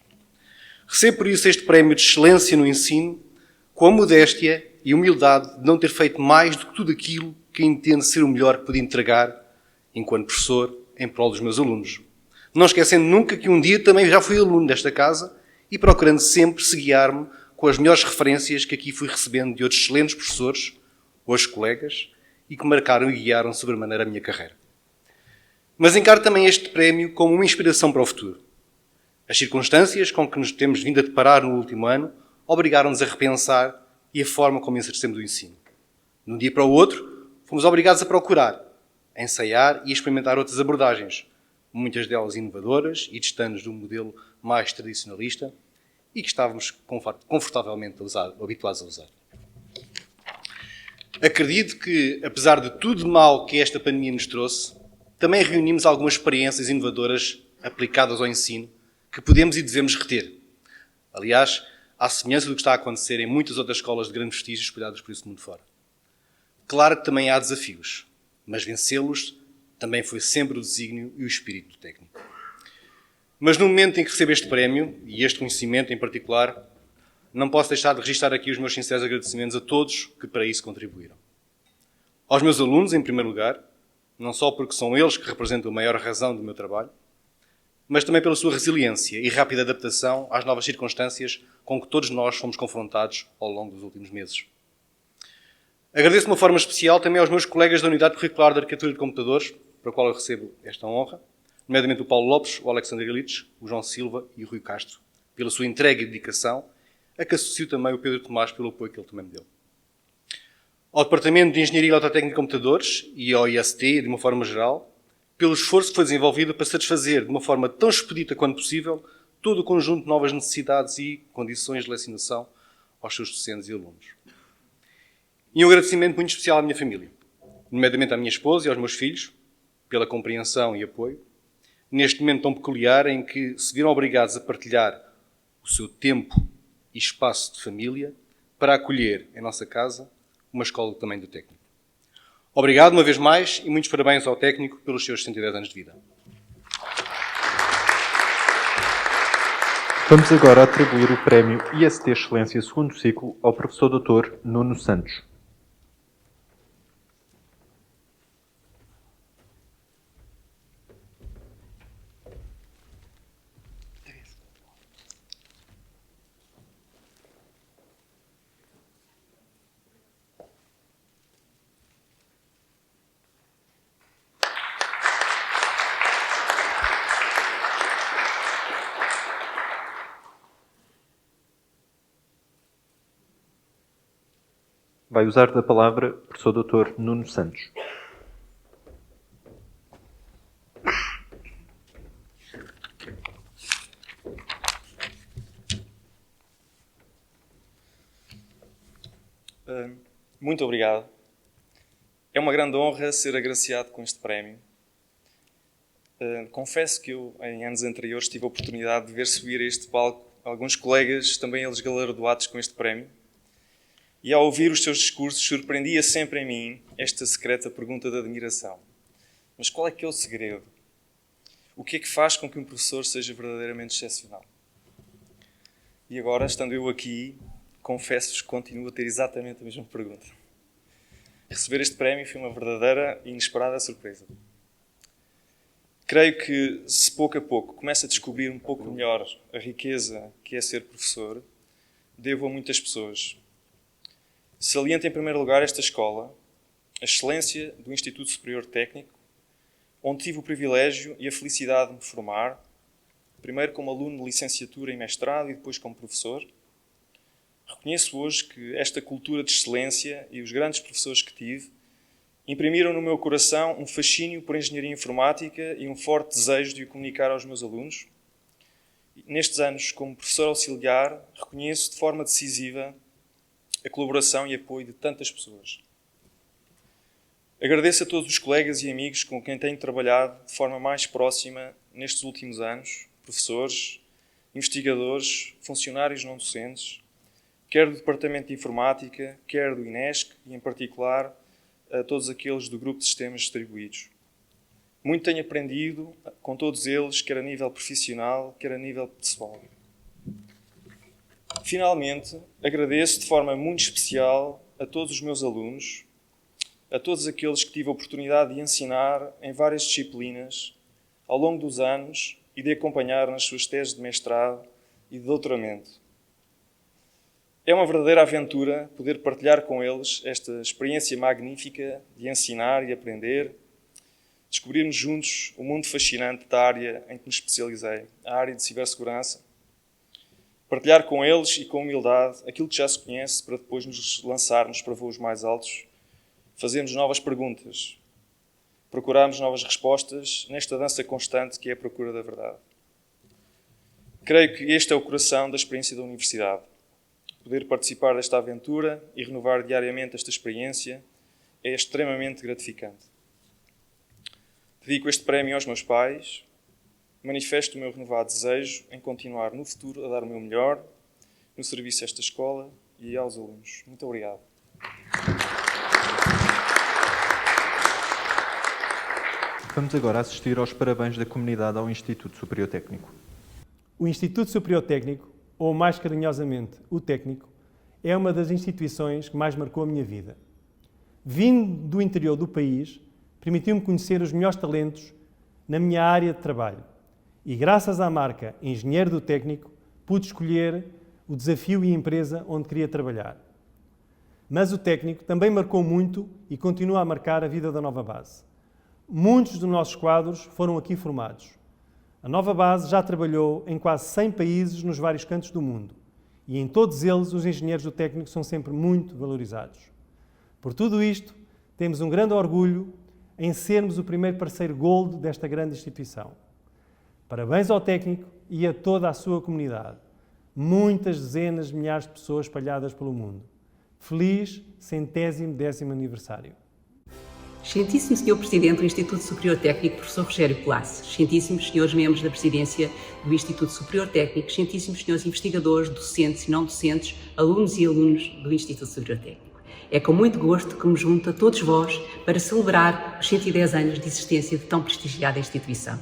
Recebo por isso este prémio de excelência no ensino com a modéstia e humildade de não ter feito mais do que tudo aquilo que entendo ser o melhor que podia entregar enquanto professor em prol dos meus alunos. Não esquecendo nunca que um dia também já fui aluno desta casa e procurando sempre se guiar-me com as melhores referências que aqui fui recebendo de outros excelentes professores, hoje colegas, e que marcaram e guiaram sobremaneira a minha carreira. Mas encaro também este prémio como uma inspiração para o futuro. As circunstâncias com que nos temos vindo a deparar no último ano obrigaram-nos a repensar e a forma como exercemos o ensino. De um dia para o outro, fomos obrigados a procurar, a ensaiar e a experimentar outras abordagens, muitas delas inovadoras e distantes do modelo mais tradicionalista e que estávamos confortavelmente habituados a usar. Acredito que, apesar de tudo de mal que esta pandemia nos trouxe, também reunimos algumas experiências inovadoras aplicadas ao ensino que podemos e devemos reter. Aliás, à semelhança do que está a acontecer em muitas outras escolas de grande prestígio espalhadas por esse mundo fora. Claro que também há desafios, mas vencê-los também foi sempre o desígnio e o espírito técnico. Mas no momento em que recebo este prémio, e este conhecimento em particular, não posso deixar de registrar aqui os meus sinceros agradecimentos a todos que para isso contribuíram. Aos meus alunos, em primeiro lugar, não só porque são eles que representam a maior razão do meu trabalho, mas também pela sua resiliência e rápida adaptação às novas circunstâncias com que todos nós fomos confrontados ao longo dos últimos meses. Agradeço de uma forma especial também aos meus colegas da Unidade Curricular de Arquitetura de Computadores, para a qual eu recebo esta honra, nomeadamente o Paulo Lopes, o Alexandre Galites, o João Silva e o Rui Castro, pela sua entrega e dedicação, a que associo também o Pedro Tomás pelo apoio que ele também me deu. Ao Departamento de Engenharia Eletrotécnica de Computadores e ao IST, de uma forma geral, pelo esforço que foi desenvolvido para satisfazer de uma forma tão expedita quanto possível todo o conjunto de novas necessidades e condições de lecionação aos seus docentes e alunos. E um agradecimento muito especial à minha família, nomeadamente à minha esposa e aos meus filhos, pela compreensão e apoio, neste momento tão peculiar em que se viram obrigados a partilhar o seu tempo e espaço de família para acolher em nossa casa uma escola do tamanho do técnico. Obrigado uma vez mais e muitos parabéns ao técnico pelos seus 110 anos de vida. Vamos agora atribuir o prémio IST Excelência segundo ciclo ao professor Dr. Nuno Santos. Vai usar da palavra o professor Dr. Nuno Santos. Muito obrigado. É uma grande honra ser agraciado com este prémio. Confesso que eu, em anos anteriores, tive a oportunidade de ver subir a este palco alguns colegas, também eles galardoados com este prémio. E ao ouvir os seus discursos, surpreendia sempre em mim esta secreta pergunta de admiração. Mas qual é que é o segredo? O que é que faz com que um professor seja verdadeiramente excepcional? E agora, estando eu aqui, confesso-vos que continuo a ter exatamente a mesma pergunta. Receber este prémio foi uma verdadeira e inesperada surpresa. Creio que, se pouco a pouco começo a descobrir um pouco melhor a riqueza que é ser professor, devo a muitas pessoas. Saliento em primeiro lugar esta escola, a excelência do Instituto Superior Técnico, onde tive o privilégio e a felicidade de me formar, primeiro como aluno de licenciatura e mestrado e depois como professor. Reconheço hoje que esta cultura de excelência e os grandes professores que tive imprimiram no meu coração um fascínio por engenharia informática e um forte desejo de o comunicar aos meus alunos. Nestes anos, como professor auxiliar, reconheço de forma decisiva a colaboração e apoio de tantas pessoas. Agradeço a todos os colegas e amigos com quem tenho trabalhado de forma mais próxima nestes últimos anos, professores, investigadores, funcionários não docentes, quer do Departamento de Informática, quer do INESC e, em particular, a todos aqueles do Grupo de Sistemas Distribuídos. Muito tenho aprendido com todos eles, quer a nível profissional, quer a nível pessoal. Finalmente, agradeço de forma muito especial a todos os meus alunos, a todos aqueles que tive a oportunidade de ensinar em várias disciplinas ao longo dos anos e de acompanhar nas suas teses de mestrado e de doutoramento. É uma verdadeira aventura poder partilhar com eles esta experiência magnífica de ensinar e aprender, descobrirmos juntos o mundo fascinante da área em que me especializei, a área de cibersegurança, partilhar com eles e com humildade aquilo que já se conhece para depois nos lançarmos para voos mais altos, fazermos novas perguntas, procurarmos novas respostas nesta dança constante que é a procura da verdade. Creio que este é o coração da experiência da universidade. Poder participar desta aventura e renovar diariamente esta experiência é extremamente gratificante. Dedico este prémio aos meus pais, manifesto o meu renovado desejo em continuar no futuro a dar o meu melhor no serviço a esta escola e aos alunos. Muito obrigado. Vamos agora assistir aos parabéns da comunidade ao Instituto Superior Técnico. O Instituto Superior Técnico, ou mais carinhosamente, o Técnico, é uma das instituições que mais marcou a minha vida. Vindo do interior do país, permitiu-me conhecer os melhores talentos na minha área de trabalho. E graças à marca Engenheiro do Técnico, pude escolher o desafio e a empresa onde queria trabalhar. Mas o Técnico também marcou muito e continua a marcar a vida da Nova Base. Muitos dos nossos quadros foram aqui formados. A Nova Base já trabalhou em quase 100 países nos vários cantos do mundo e em todos eles os engenheiros do Técnico são sempre muito valorizados. Por tudo isto, temos um grande orgulho em sermos o primeiro parceiro Gold desta grande instituição. Parabéns ao Técnico e a toda a sua comunidade. Muitas dezenas de milhares de pessoas espalhadas pelo mundo. Feliz 110º aniversário. Excelentíssimo Sr. Presidente do Instituto Superior Técnico, Professor Rogério Colasso, excelentíssimos Srs. Membros da Presidência do Instituto Superior Técnico, excelentíssimos Srs. Investigadores, docentes e não docentes, alunos e alunos do Instituto Superior Técnico. É com muito gosto que me junto a todos vós para celebrar os 110 anos de existência de tão prestigiada instituição.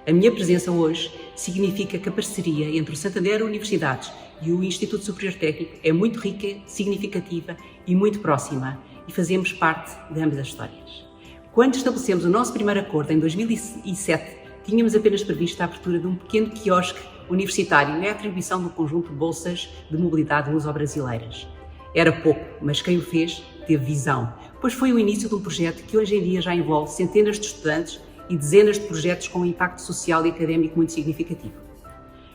A minha presença hoje significa que a parceria entre o Santander Universidades e o Instituto Superior Técnico é muito rica, significativa e muito próxima, e fazemos parte de ambas as histórias. Quando estabelecemos o nosso primeiro acordo em 2007, tínhamos apenas previsto a abertura de um pequeno quiosque universitário e a atribuição de um conjunto de bolsas de mobilidade luso-brasileiras. Era pouco, mas quem o fez teve visão, pois foi o início de um projeto que hoje em dia já envolve centenas de estudantes e dezenas de projetos com um impacto social e académico muito significativo.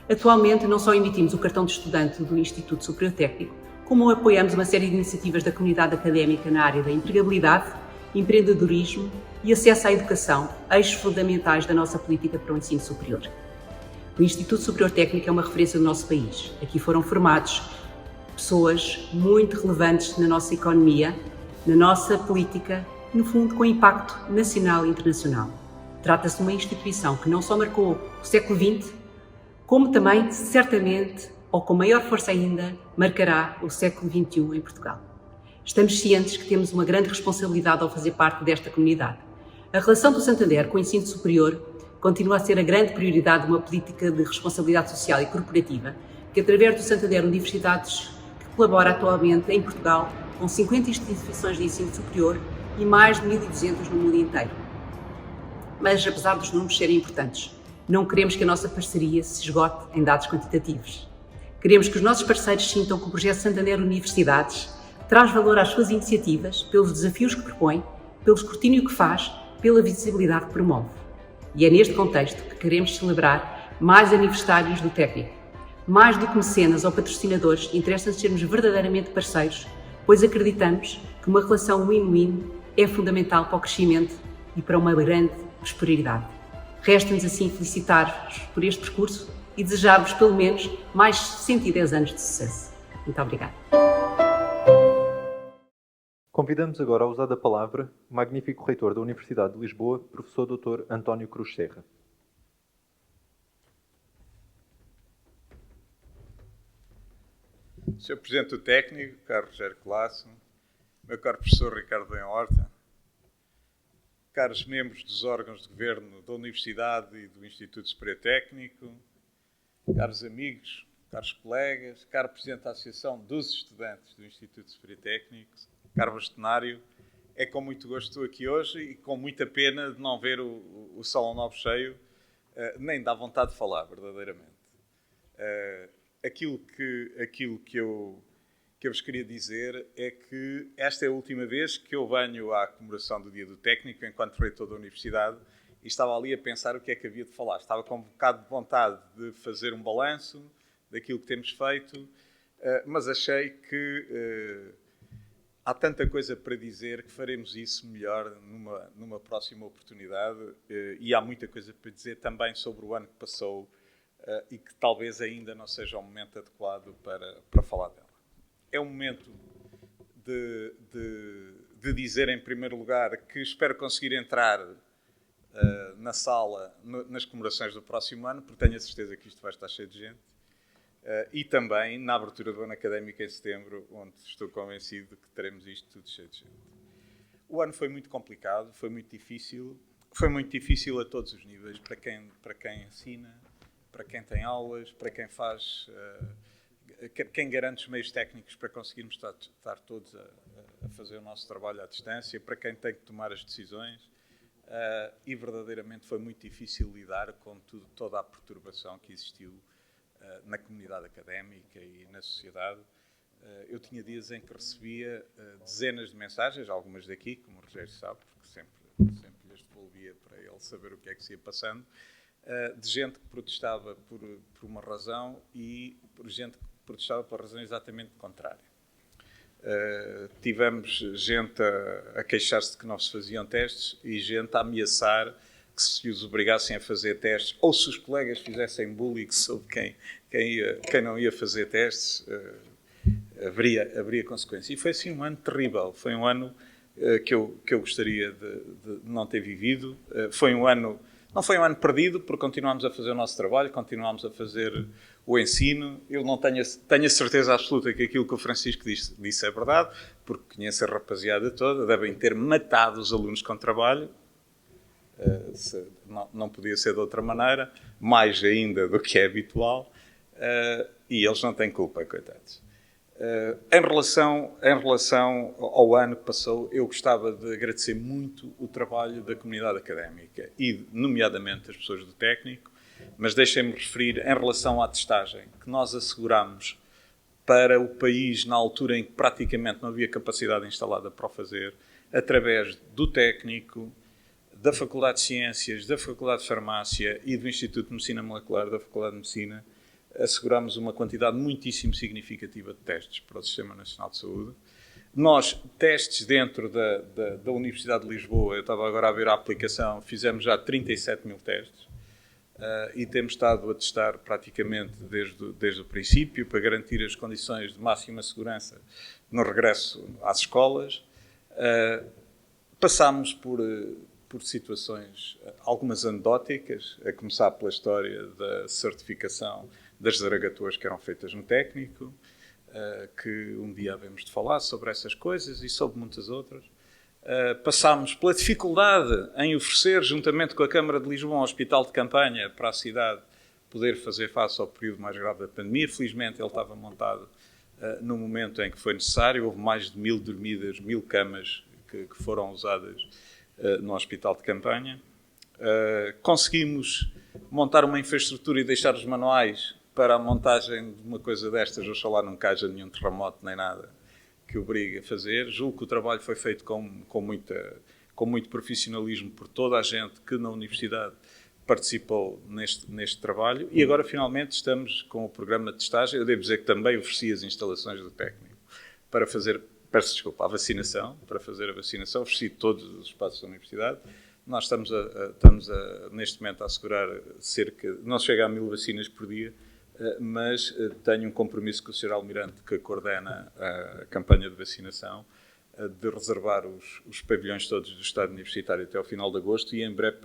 Atualmente, não só emitimos o cartão de estudante do Instituto Superior Técnico, como apoiamos uma série de iniciativas da comunidade académica na área da empregabilidade, empreendedorismo e acesso à educação, eixos fundamentais da nossa política para o ensino superior. O Instituto Superior Técnico é uma referência do nosso país. Aqui foram formados pessoas muito relevantes na nossa economia, na nossa política, no fundo com impacto nacional e internacional. Trata-se de uma instituição que não só marcou o século XX, como também, certamente, ou com maior força ainda, marcará o século XXI em Portugal. Estamos cientes que temos uma grande responsabilidade ao fazer parte desta comunidade. A relação do Santander com o ensino superior continua a ser a grande prioridade de uma política de responsabilidade social e corporativa que, através do Santander Universidades, que colabora atualmente em Portugal com 50 instituições de ensino superior e mais de 1.200 no mundo inteiro. Mas, apesar dos números serem importantes, não queremos que a nossa parceria se esgote em dados quantitativos. Queremos que os nossos parceiros sintam que o projeto Santander Universidades traz valor às suas iniciativas, pelos desafios que propõe, pelo escrutínio que faz, pela visibilidade que promove. E é neste contexto que queremos celebrar mais aniversários do técnico. Mais do que mecenas ou patrocinadores, interessa-nos sermos verdadeiramente parceiros, pois acreditamos que uma relação win-win é fundamental para o crescimento e para uma grande prosperidade. Resta-nos assim felicitar-vos por este percurso e desejar-vos pelo menos mais 110 anos de sucesso. Muito obrigada. Convidamos agora a usar da palavra o magnífico reitor da Universidade de Lisboa, professor Dr. António Cruz Serra. Sr. Presidente do Técnico, caro Rogério Colasso, meu caro professor Ricardo Bem Horta, caros membros dos órgãos de governo da Universidade e do Instituto Superior Técnico, caros amigos, caros colegas, caro Presidente da Associação dos Estudantes do Instituto Superior Técnico, caro bastonário, é com muito gosto que estou aqui hoje e com muita pena de não ver o Salão Novo cheio, nem dá vontade de falar, verdadeiramente. Aquilo que eu vos queria dizer é que esta é a última vez que eu venho à comemoração do Dia do Técnico enquanto reitor da Universidade e estava ali a pensar o que é que havia de falar. Estava com um bocado de vontade de fazer um balanço daquilo que temos feito, mas achei que há tanta coisa para dizer que faremos isso melhor numa próxima oportunidade e há muita coisa para dizer também sobre o ano que passou e que talvez ainda não seja o momento adequado para falar dela. É um momento de dizer, em primeiro lugar, que espero conseguir entrar na sala nas comemorações do próximo ano, porque tenho a certeza que isto vai estar cheio de gente, e também na abertura do ano académico em setembro, onde estou convencido que teremos isto tudo cheio de gente. O ano foi muito complicado, foi muito difícil a todos os níveis, para quem ensina, para quem tem aulas, para quem faz, quem garante os meios técnicos para conseguirmos estar todos a fazer o nosso trabalho à distância, para quem tem que tomar as decisões, e verdadeiramente foi muito difícil lidar com toda a perturbação que existiu na comunidade académica e na sociedade. Eu tinha dias em que recebia dezenas de mensagens, algumas daqui, como o Rogério sabe, porque sempre lhes devolvia para ele saber o que é que se ia passando, de gente que protestava por uma razão e por gente que protestava por razão exatamente contrária. Tivemos gente a queixar-se de que não se faziam testes e gente a ameaçar que se os obrigassem a fazer testes ou se os colegas fizessem bullying sobre quem não ia fazer testes, haveria consequências. E foi assim um ano terrível, foi um ano que eu gostaria de não ter vivido. Não foi um ano perdido, porque continuámos a fazer o nosso trabalho, continuámos a fazer o ensino. Eu não tenho a certeza absoluta que aquilo que o Francisco disse é verdade, porque conheço a rapaziada toda, devem ter matado os alunos com trabalho, não podia ser de outra maneira, mais ainda do que é habitual, e eles não têm culpa, coitados. Em relação ao ano que passou, eu gostava de agradecer muito o trabalho da comunidade académica e, nomeadamente, as pessoas do técnico, mas deixem-me referir em relação à testagem que nós assegurámos para o país na altura em que praticamente não havia capacidade instalada para o fazer, através do técnico, da Faculdade de Ciências, da Faculdade de Farmácia e do Instituto de Medicina Molecular da Faculdade de Medicina, assegurámos uma quantidade muitíssimo significativa de testes para o Sistema Nacional de Saúde. Nós, testes dentro da Universidade de Lisboa, eu estava agora a ver a aplicação, fizemos já 37 mil testes e temos estado a testar praticamente desde o princípio para garantir as condições de máxima segurança no regresso às escolas. Passámos por situações, algumas anedóticas, a começar pela história da certificação das zaragatuas que eram feitas no técnico, que um dia havemos de falar sobre essas coisas e sobre muitas outras. Passámos pela dificuldade em oferecer, juntamente com a Câmara de Lisboa, um hospital de campanha para a cidade poder fazer face ao período mais grave da pandemia. Felizmente ele estava montado no momento em que foi necessário. Houve mais de 1000 dormidas, 1000 camas que foram usadas no hospital de campanha. Conseguimos montar uma infraestrutura e deixar os manuais para a montagem de uma coisa destas, oxalá não haja nenhum terremoto nem nada que obrigue a fazer. Julgo que o trabalho foi feito com muito profissionalismo por toda a gente que na universidade participou neste trabalho, e agora finalmente estamos com o programa de testagem. Eu devo dizer que também ofereci as instalações do técnico para fazer, a vacinação, para fazer a vacinação, ofereci todos os espaços da universidade. Nós estamos neste momento a assegurar não chega a 1000 vacinas por dia, mas tenho um compromisso com o Sr. Almirante, que coordena a campanha de vacinação, de reservar os pavilhões todos do Estado Universitário até ao final de agosto, e em breve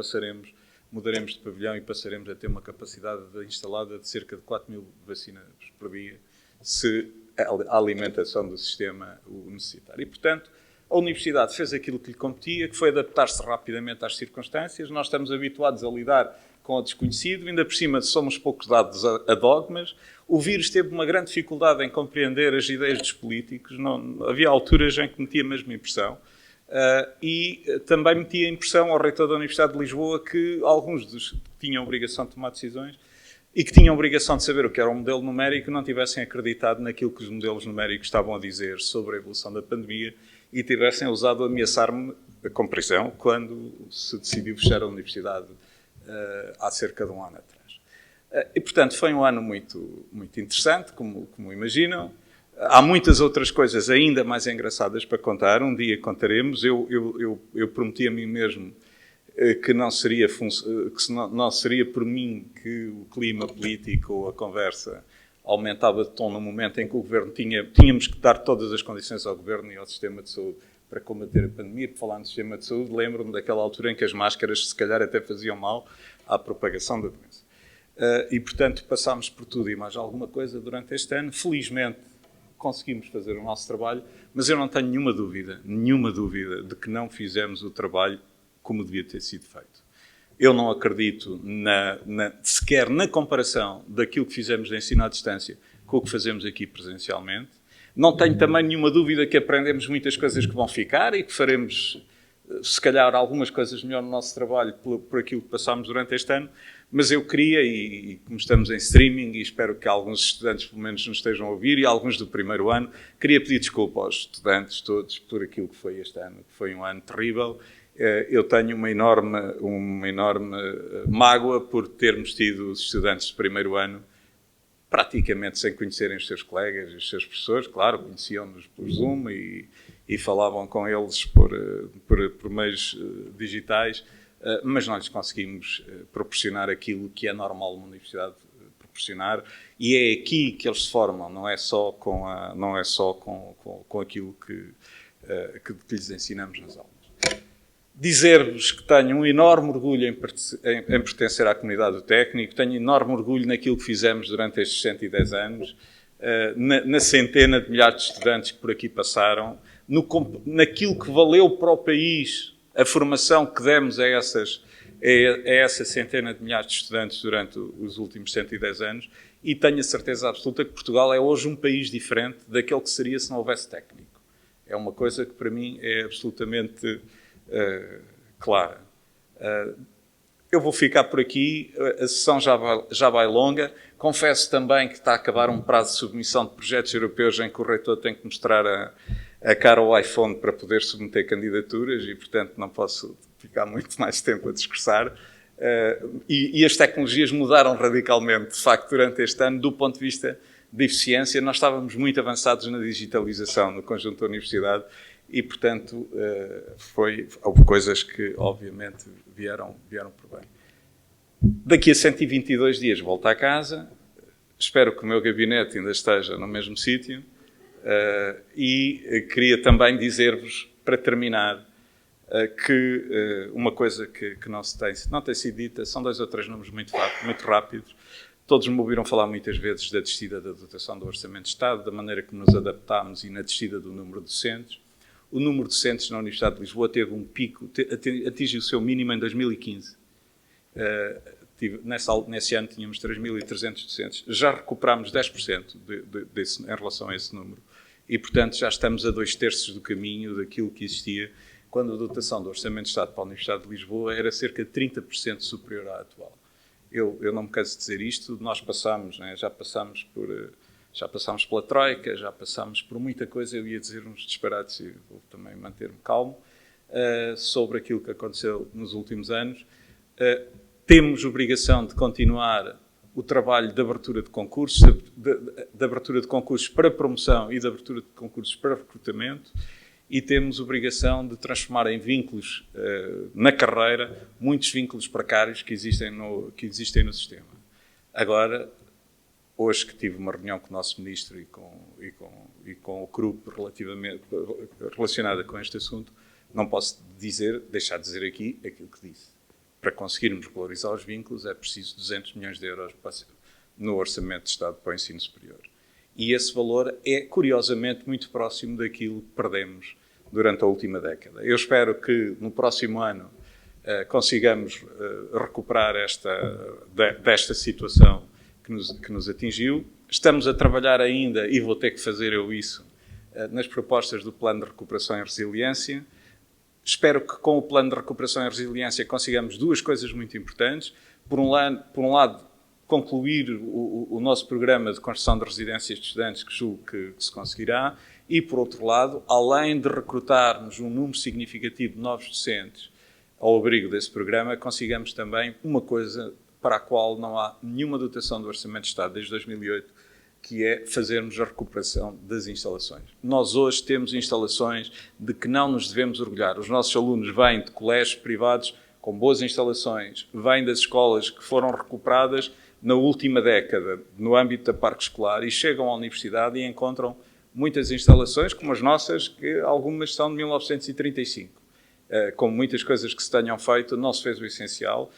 mudaremos de pavilhão e passaremos a ter uma capacidade instalada de cerca de 4000 vacinas por dia, se a alimentação do sistema o necessitar. E, portanto, a Universidade fez aquilo que lhe competia, que foi adaptar-se rapidamente às circunstâncias. Nós estamos habituados a lidar com o desconhecido, ainda por cima somos poucos dados a dogmas. O vírus teve uma grande dificuldade em compreender as ideias dos políticos. Havia alturas em que metia a mesma impressão. E também metia a impressão ao reitor da Universidade de Lisboa que alguns dos que tinham obrigação de tomar decisões e que tinham obrigação de saber o que era um modelo numérico não tivessem acreditado naquilo que os modelos numéricos estavam a dizer sobre a evolução da pandemia e tivessem ousado ameaçar-me com prisão quando se decidiu fechar a Universidade há cerca de um ano atrás. E, portanto, foi um ano muito, muito interessante, como imaginam. Há muitas outras coisas ainda mais engraçadas para contar. Um dia contaremos. Eu prometi a mim mesmo que não seria por mim que o clima político ou a conversa aumentava de tom no momento em que o Governo tínhamos que dar todas as condições ao Governo e ao sistema de saúde para combater a pandemia. Por falar no sistema de saúde, lembro-me daquela altura em que as máscaras se calhar até faziam mal à propagação da doença. E, portanto, passámos por tudo e mais alguma coisa durante este ano. Felizmente, conseguimos fazer o nosso trabalho, mas eu não tenho nenhuma dúvida de que não fizemos o trabalho como devia ter sido feito. Eu não acredito sequer na comparação daquilo que fizemos de ensino à distância com o que fazemos aqui presencialmente. Não tenho também nenhuma dúvida que aprendemos muitas coisas que vão ficar e que faremos, se calhar, algumas coisas melhor no nosso trabalho por aquilo que passámos durante este ano, mas eu queria, e como estamos em streaming, e espero que alguns estudantes pelo menos nos estejam a ouvir, e alguns do primeiro ano, queria pedir desculpa aos estudantes todos por aquilo que foi este ano, que foi um ano terrível. Eu tenho uma enorme mágoa por termos tido os estudantes de primeiro ano praticamente sem conhecerem os seus colegas e os seus professores. Claro, conheciam-nos por Zoom e falavam com eles por meios digitais, mas não lhes conseguimos proporcionar aquilo que é normal uma universidade proporcionar, e é aqui que eles se formam, não é só com aquilo que lhes ensinamos nas aulas. Dizer-vos que tenho um enorme orgulho em pertencer à comunidade do técnico, tenho enorme orgulho naquilo que fizemos durante estes 110 anos, na centena de milhares de estudantes que por aqui passaram, naquilo que valeu para o país a formação que demos a essa centena de milhares de estudantes durante os últimos 110 anos, e tenho a certeza absoluta que Portugal é hoje um país diferente daquele que seria se não houvesse técnico. É uma coisa que para mim é absolutamente clara. Eu vou ficar por aqui, a sessão já vai longa. Confesso também que está a acabar um prazo de submissão de projetos europeus em que o reitor tem que mostrar a cara ao iPhone para poder submeter candidaturas e, portanto, não posso ficar muito mais tempo a discursar. E as tecnologias mudaram radicalmente, de facto, durante este ano, do ponto de vista de eficiência. Nós estávamos muito avançados na digitalização no conjunto da universidade e, portanto, houve coisas que, obviamente, vieram por bem. Daqui a 122 dias volto à casa, espero que o meu gabinete ainda esteja no mesmo sítio e queria também dizer-vos, para terminar, que uma coisa que não tem sido dita, são 2 ou 3 números muito rápidos. Todos me ouviram falar muitas vezes da descida da dotação do Orçamento de Estado, da maneira que nos adaptámos e na descida do número de docentes. O número de docentes na Universidade de Lisboa teve um pico, atingiu o seu mínimo em 2015. Nesse ano tínhamos 3.300 docentes, já recuperámos 10% em relação a esse número. E, portanto, já estamos a 2/3 do caminho daquilo que existia quando a dotação do Orçamento de Estado para a Universidade de Lisboa era cerca de 30% superior à atual. Eu não me canso de dizer isto, nós passamos, né, já passámos pela Troika, já passámos por muita coisa, eu ia dizer uns disparates e vou também manter-me calmo, sobre aquilo que aconteceu nos últimos anos. Temos obrigação de continuar o trabalho de abertura de concursos, de abertura de concursos para promoção e de abertura de concursos para recrutamento, e temos obrigação de transformar em vínculos na carreira muitos vínculos precários que existem no sistema. Agora, hoje que tive uma reunião com o nosso Ministro e com o CRUP relacionada com este assunto, não posso deixar de dizer aqui aquilo que disse. Para conseguirmos valorizar os vínculos é preciso 200 milhões de euros no Orçamento de Estado para o Ensino Superior. E esse valor é, curiosamente, muito próximo daquilo que perdemos durante a última década. Eu espero que no próximo ano consigamos recuperar desta situação que nos atingiu. Estamos a trabalhar ainda, e vou ter que fazer eu isso, nas propostas do Plano de Recuperação e Resiliência. Espero que com o Plano de Recuperação e Resiliência consigamos duas coisas muito importantes. Por um lado, concluir o nosso programa de construção de residências de estudantes, que julgo que se conseguirá, e, por outro lado, além de recrutarmos um número significativo de novos docentes ao abrigo desse programa, consigamos também uma coisa para a qual não há nenhuma dotação do Orçamento de Estado desde 2008, que é fazermos a recuperação das instalações. Nós hoje temos instalações de que não nos devemos orgulhar. Os nossos alunos vêm de colégios privados com boas instalações, vêm das escolas que foram recuperadas na última década, no âmbito da parque escolar, e chegam à universidade e encontram muitas instalações, como as nossas, que algumas são de 1935. Como muitas coisas que se tenham feito, não se fez o essencial.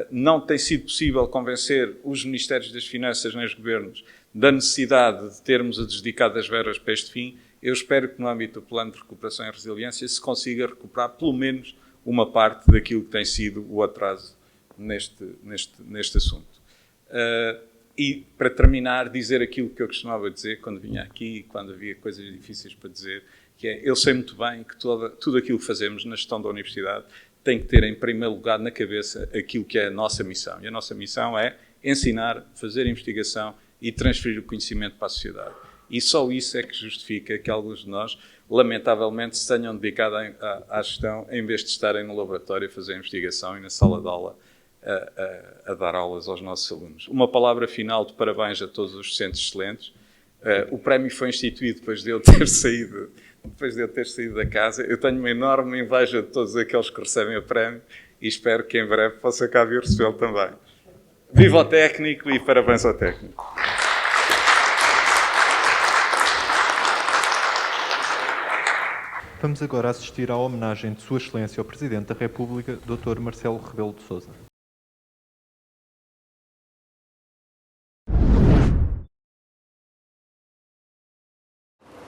Não tem sido possível convencer os Ministérios das Finanças nem os governos da necessidade de termos dedicadas verbas para este fim. Eu espero que no âmbito do Plano de Recuperação e Resiliência se consiga recuperar pelo menos uma parte daquilo que tem sido o atraso neste assunto. E, para terminar, dizer aquilo que eu costumava dizer quando vinha aqui e quando havia coisas difíceis para dizer, que é, eu sei muito bem que tudo aquilo que fazemos na gestão da universidade tem que ter em primeiro lugar na cabeça aquilo que é a nossa missão. E a nossa missão é ensinar, fazer investigação e transferir o conhecimento para a sociedade. E só isso é que justifica que alguns de nós, lamentavelmente, se tenham dedicado à gestão em vez de estarem no laboratório a fazer investigação e na sala de aula a dar aulas aos nossos alunos. Uma palavra final de parabéns a todos os docentes excelentes. O prémio foi instituído depois de eu ter saído da casa. Eu tenho uma enorme inveja de todos aqueles que recebem o prémio e espero que em breve possa cá vir recebê-lo também. Viva o técnico e parabéns ao técnico. Vamos agora assistir à homenagem de Sua Excelência ao Presidente da República, Dr. Marcelo Rebelo de Sousa.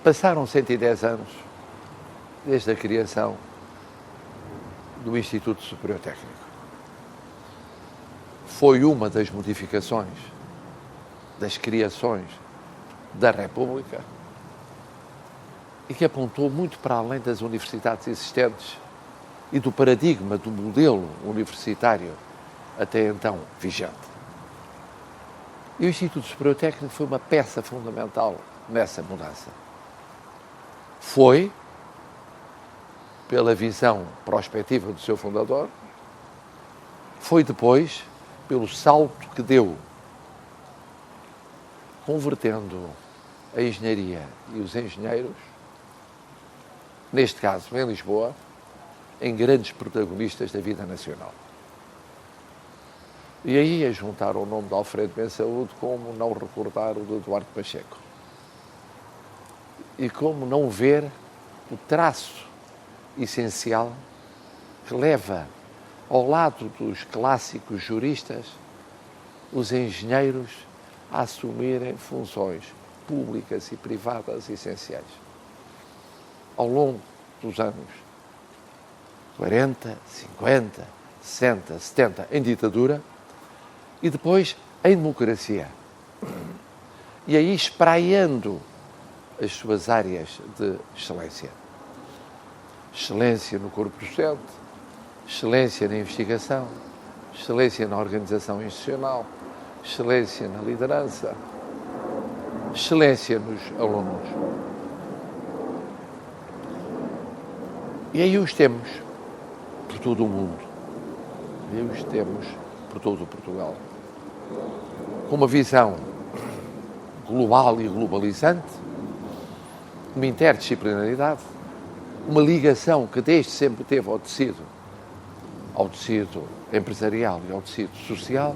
Passaram 110 anos desde a criação do Instituto Superior Técnico. Foi uma das modificações das criações da República e que apontou muito para além das universidades existentes e do paradigma do modelo universitário até então vigente. E o Instituto Superior Técnico foi uma peça fundamental nessa mudança. Foi, pela visão prospectiva do seu fundador, foi depois pelo salto que deu, convertendo a engenharia e os engenheiros, neste caso em Lisboa, em grandes protagonistas da vida nacional. E aí a juntar o nome de Alfredo Bensaúde, como não recordar o de Eduardo Pacheco. E como não ver o traço essencial que leva, ao lado dos clássicos juristas, os engenheiros a assumirem funções públicas e privadas essenciais. Ao longo dos anos 40, 50, 60, 70, em ditadura, e depois em democracia. E aí espraiando as suas áreas de excelência. Excelência no corpo docente, excelência na investigação, excelência na organização institucional, excelência na liderança, excelência nos alunos. E aí os temos por todo o mundo. E aí os temos por todo o Portugal. Com uma visão global e globalizante, uma interdisciplinaridade, uma ligação que desde sempre teve ao tecido empresarial e ao tecido social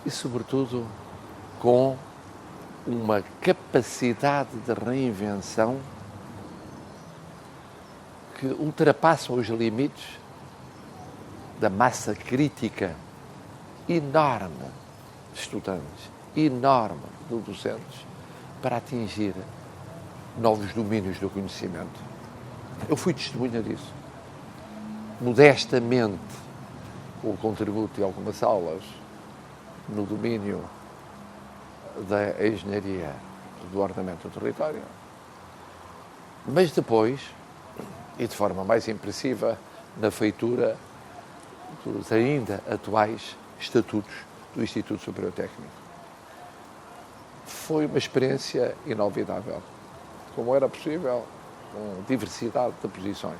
e, sobretudo, com uma capacidade de reinvenção que ultrapassam os limites da massa crítica enorme de estudantes, enorme de docentes, para atingir novos domínios do conhecimento. Eu fui testemunha disso. Modestamente, com o contributo de algumas aulas no domínio da engenharia do ordenamento do território, mas depois, e de forma mais impressiva, na feitura dos ainda atuais estatutos do Instituto Superior Técnico. Foi uma experiência inolvidável. Como era possível, com diversidade de posições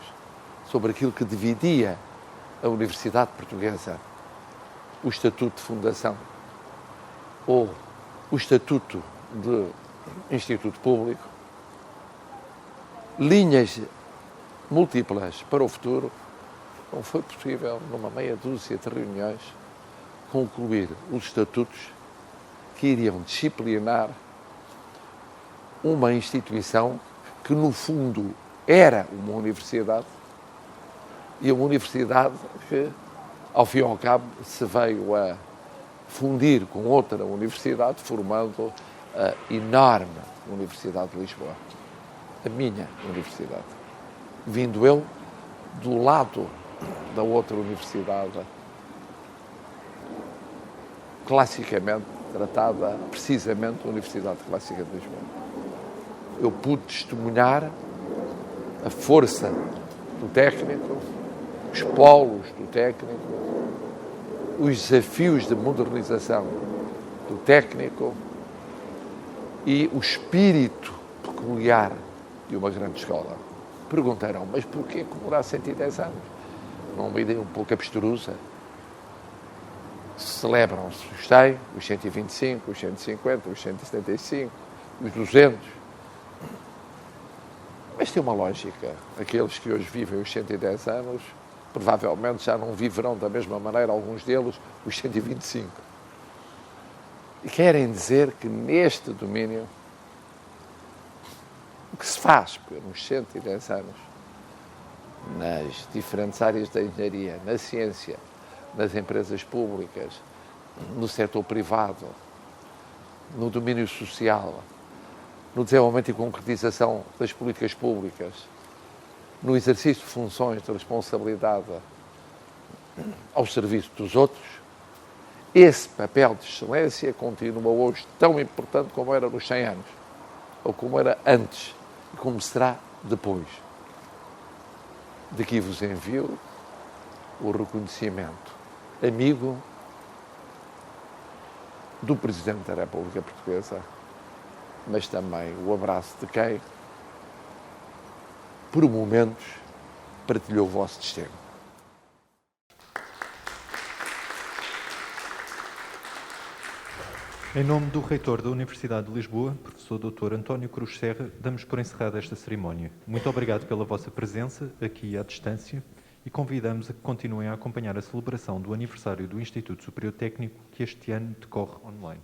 sobre aquilo que dividia a Universidade Portuguesa, o Estatuto de Fundação ou o Estatuto de Instituto Público, linhas múltiplas para o futuro. Não foi possível, numa meia dúzia de reuniões, concluir os estatutos que iriam disciplinar uma instituição que, no fundo, era uma universidade, e uma universidade que, ao fim e ao cabo, se veio a fundir com outra universidade, formando a enorme Universidade de Lisboa, a minha universidade. Vindo eu do lado da outra universidade, classicamente tratada, precisamente, a Universidade Clássica de Lisboa. Eu pude testemunhar a força do técnico, os polos do técnico, os desafios de modernização do técnico e o espírito peculiar de uma grande escola. Perguntaram, mas porquê comemorar 110 anos? Não uma ideia um pouco abstrusa? Celebram-se os 100, os 125, os 150, os 175, os 200. Mas tem uma lógica. Aqueles que hoje vivem os 110 anos, provavelmente já não viverão da mesma maneira, alguns deles, os 125. E querem dizer que neste domínio, o que se faz nos 110 anos, nas diferentes áreas da engenharia, na ciência, nas empresas públicas, no setor privado, no domínio social, no desenvolvimento e concretização das políticas públicas, no exercício de funções de responsabilidade ao serviço dos outros, esse papel de excelência continua hoje tão importante como era nos 100 anos, ou como era antes, e como será depois. Daqui vos envio o reconhecimento amigo do Presidente da República Portuguesa, mas também o abraço de quem, por momentos, partilhou o vosso destino. Em nome do Reitor da Universidade de Lisboa, professor Dr. António Cruz Serra, damos por encerrada esta cerimónia. Muito obrigado pela vossa presença aqui à distância e convidamos a que continuem a acompanhar a celebração do aniversário do Instituto Superior Técnico, que este ano decorre online.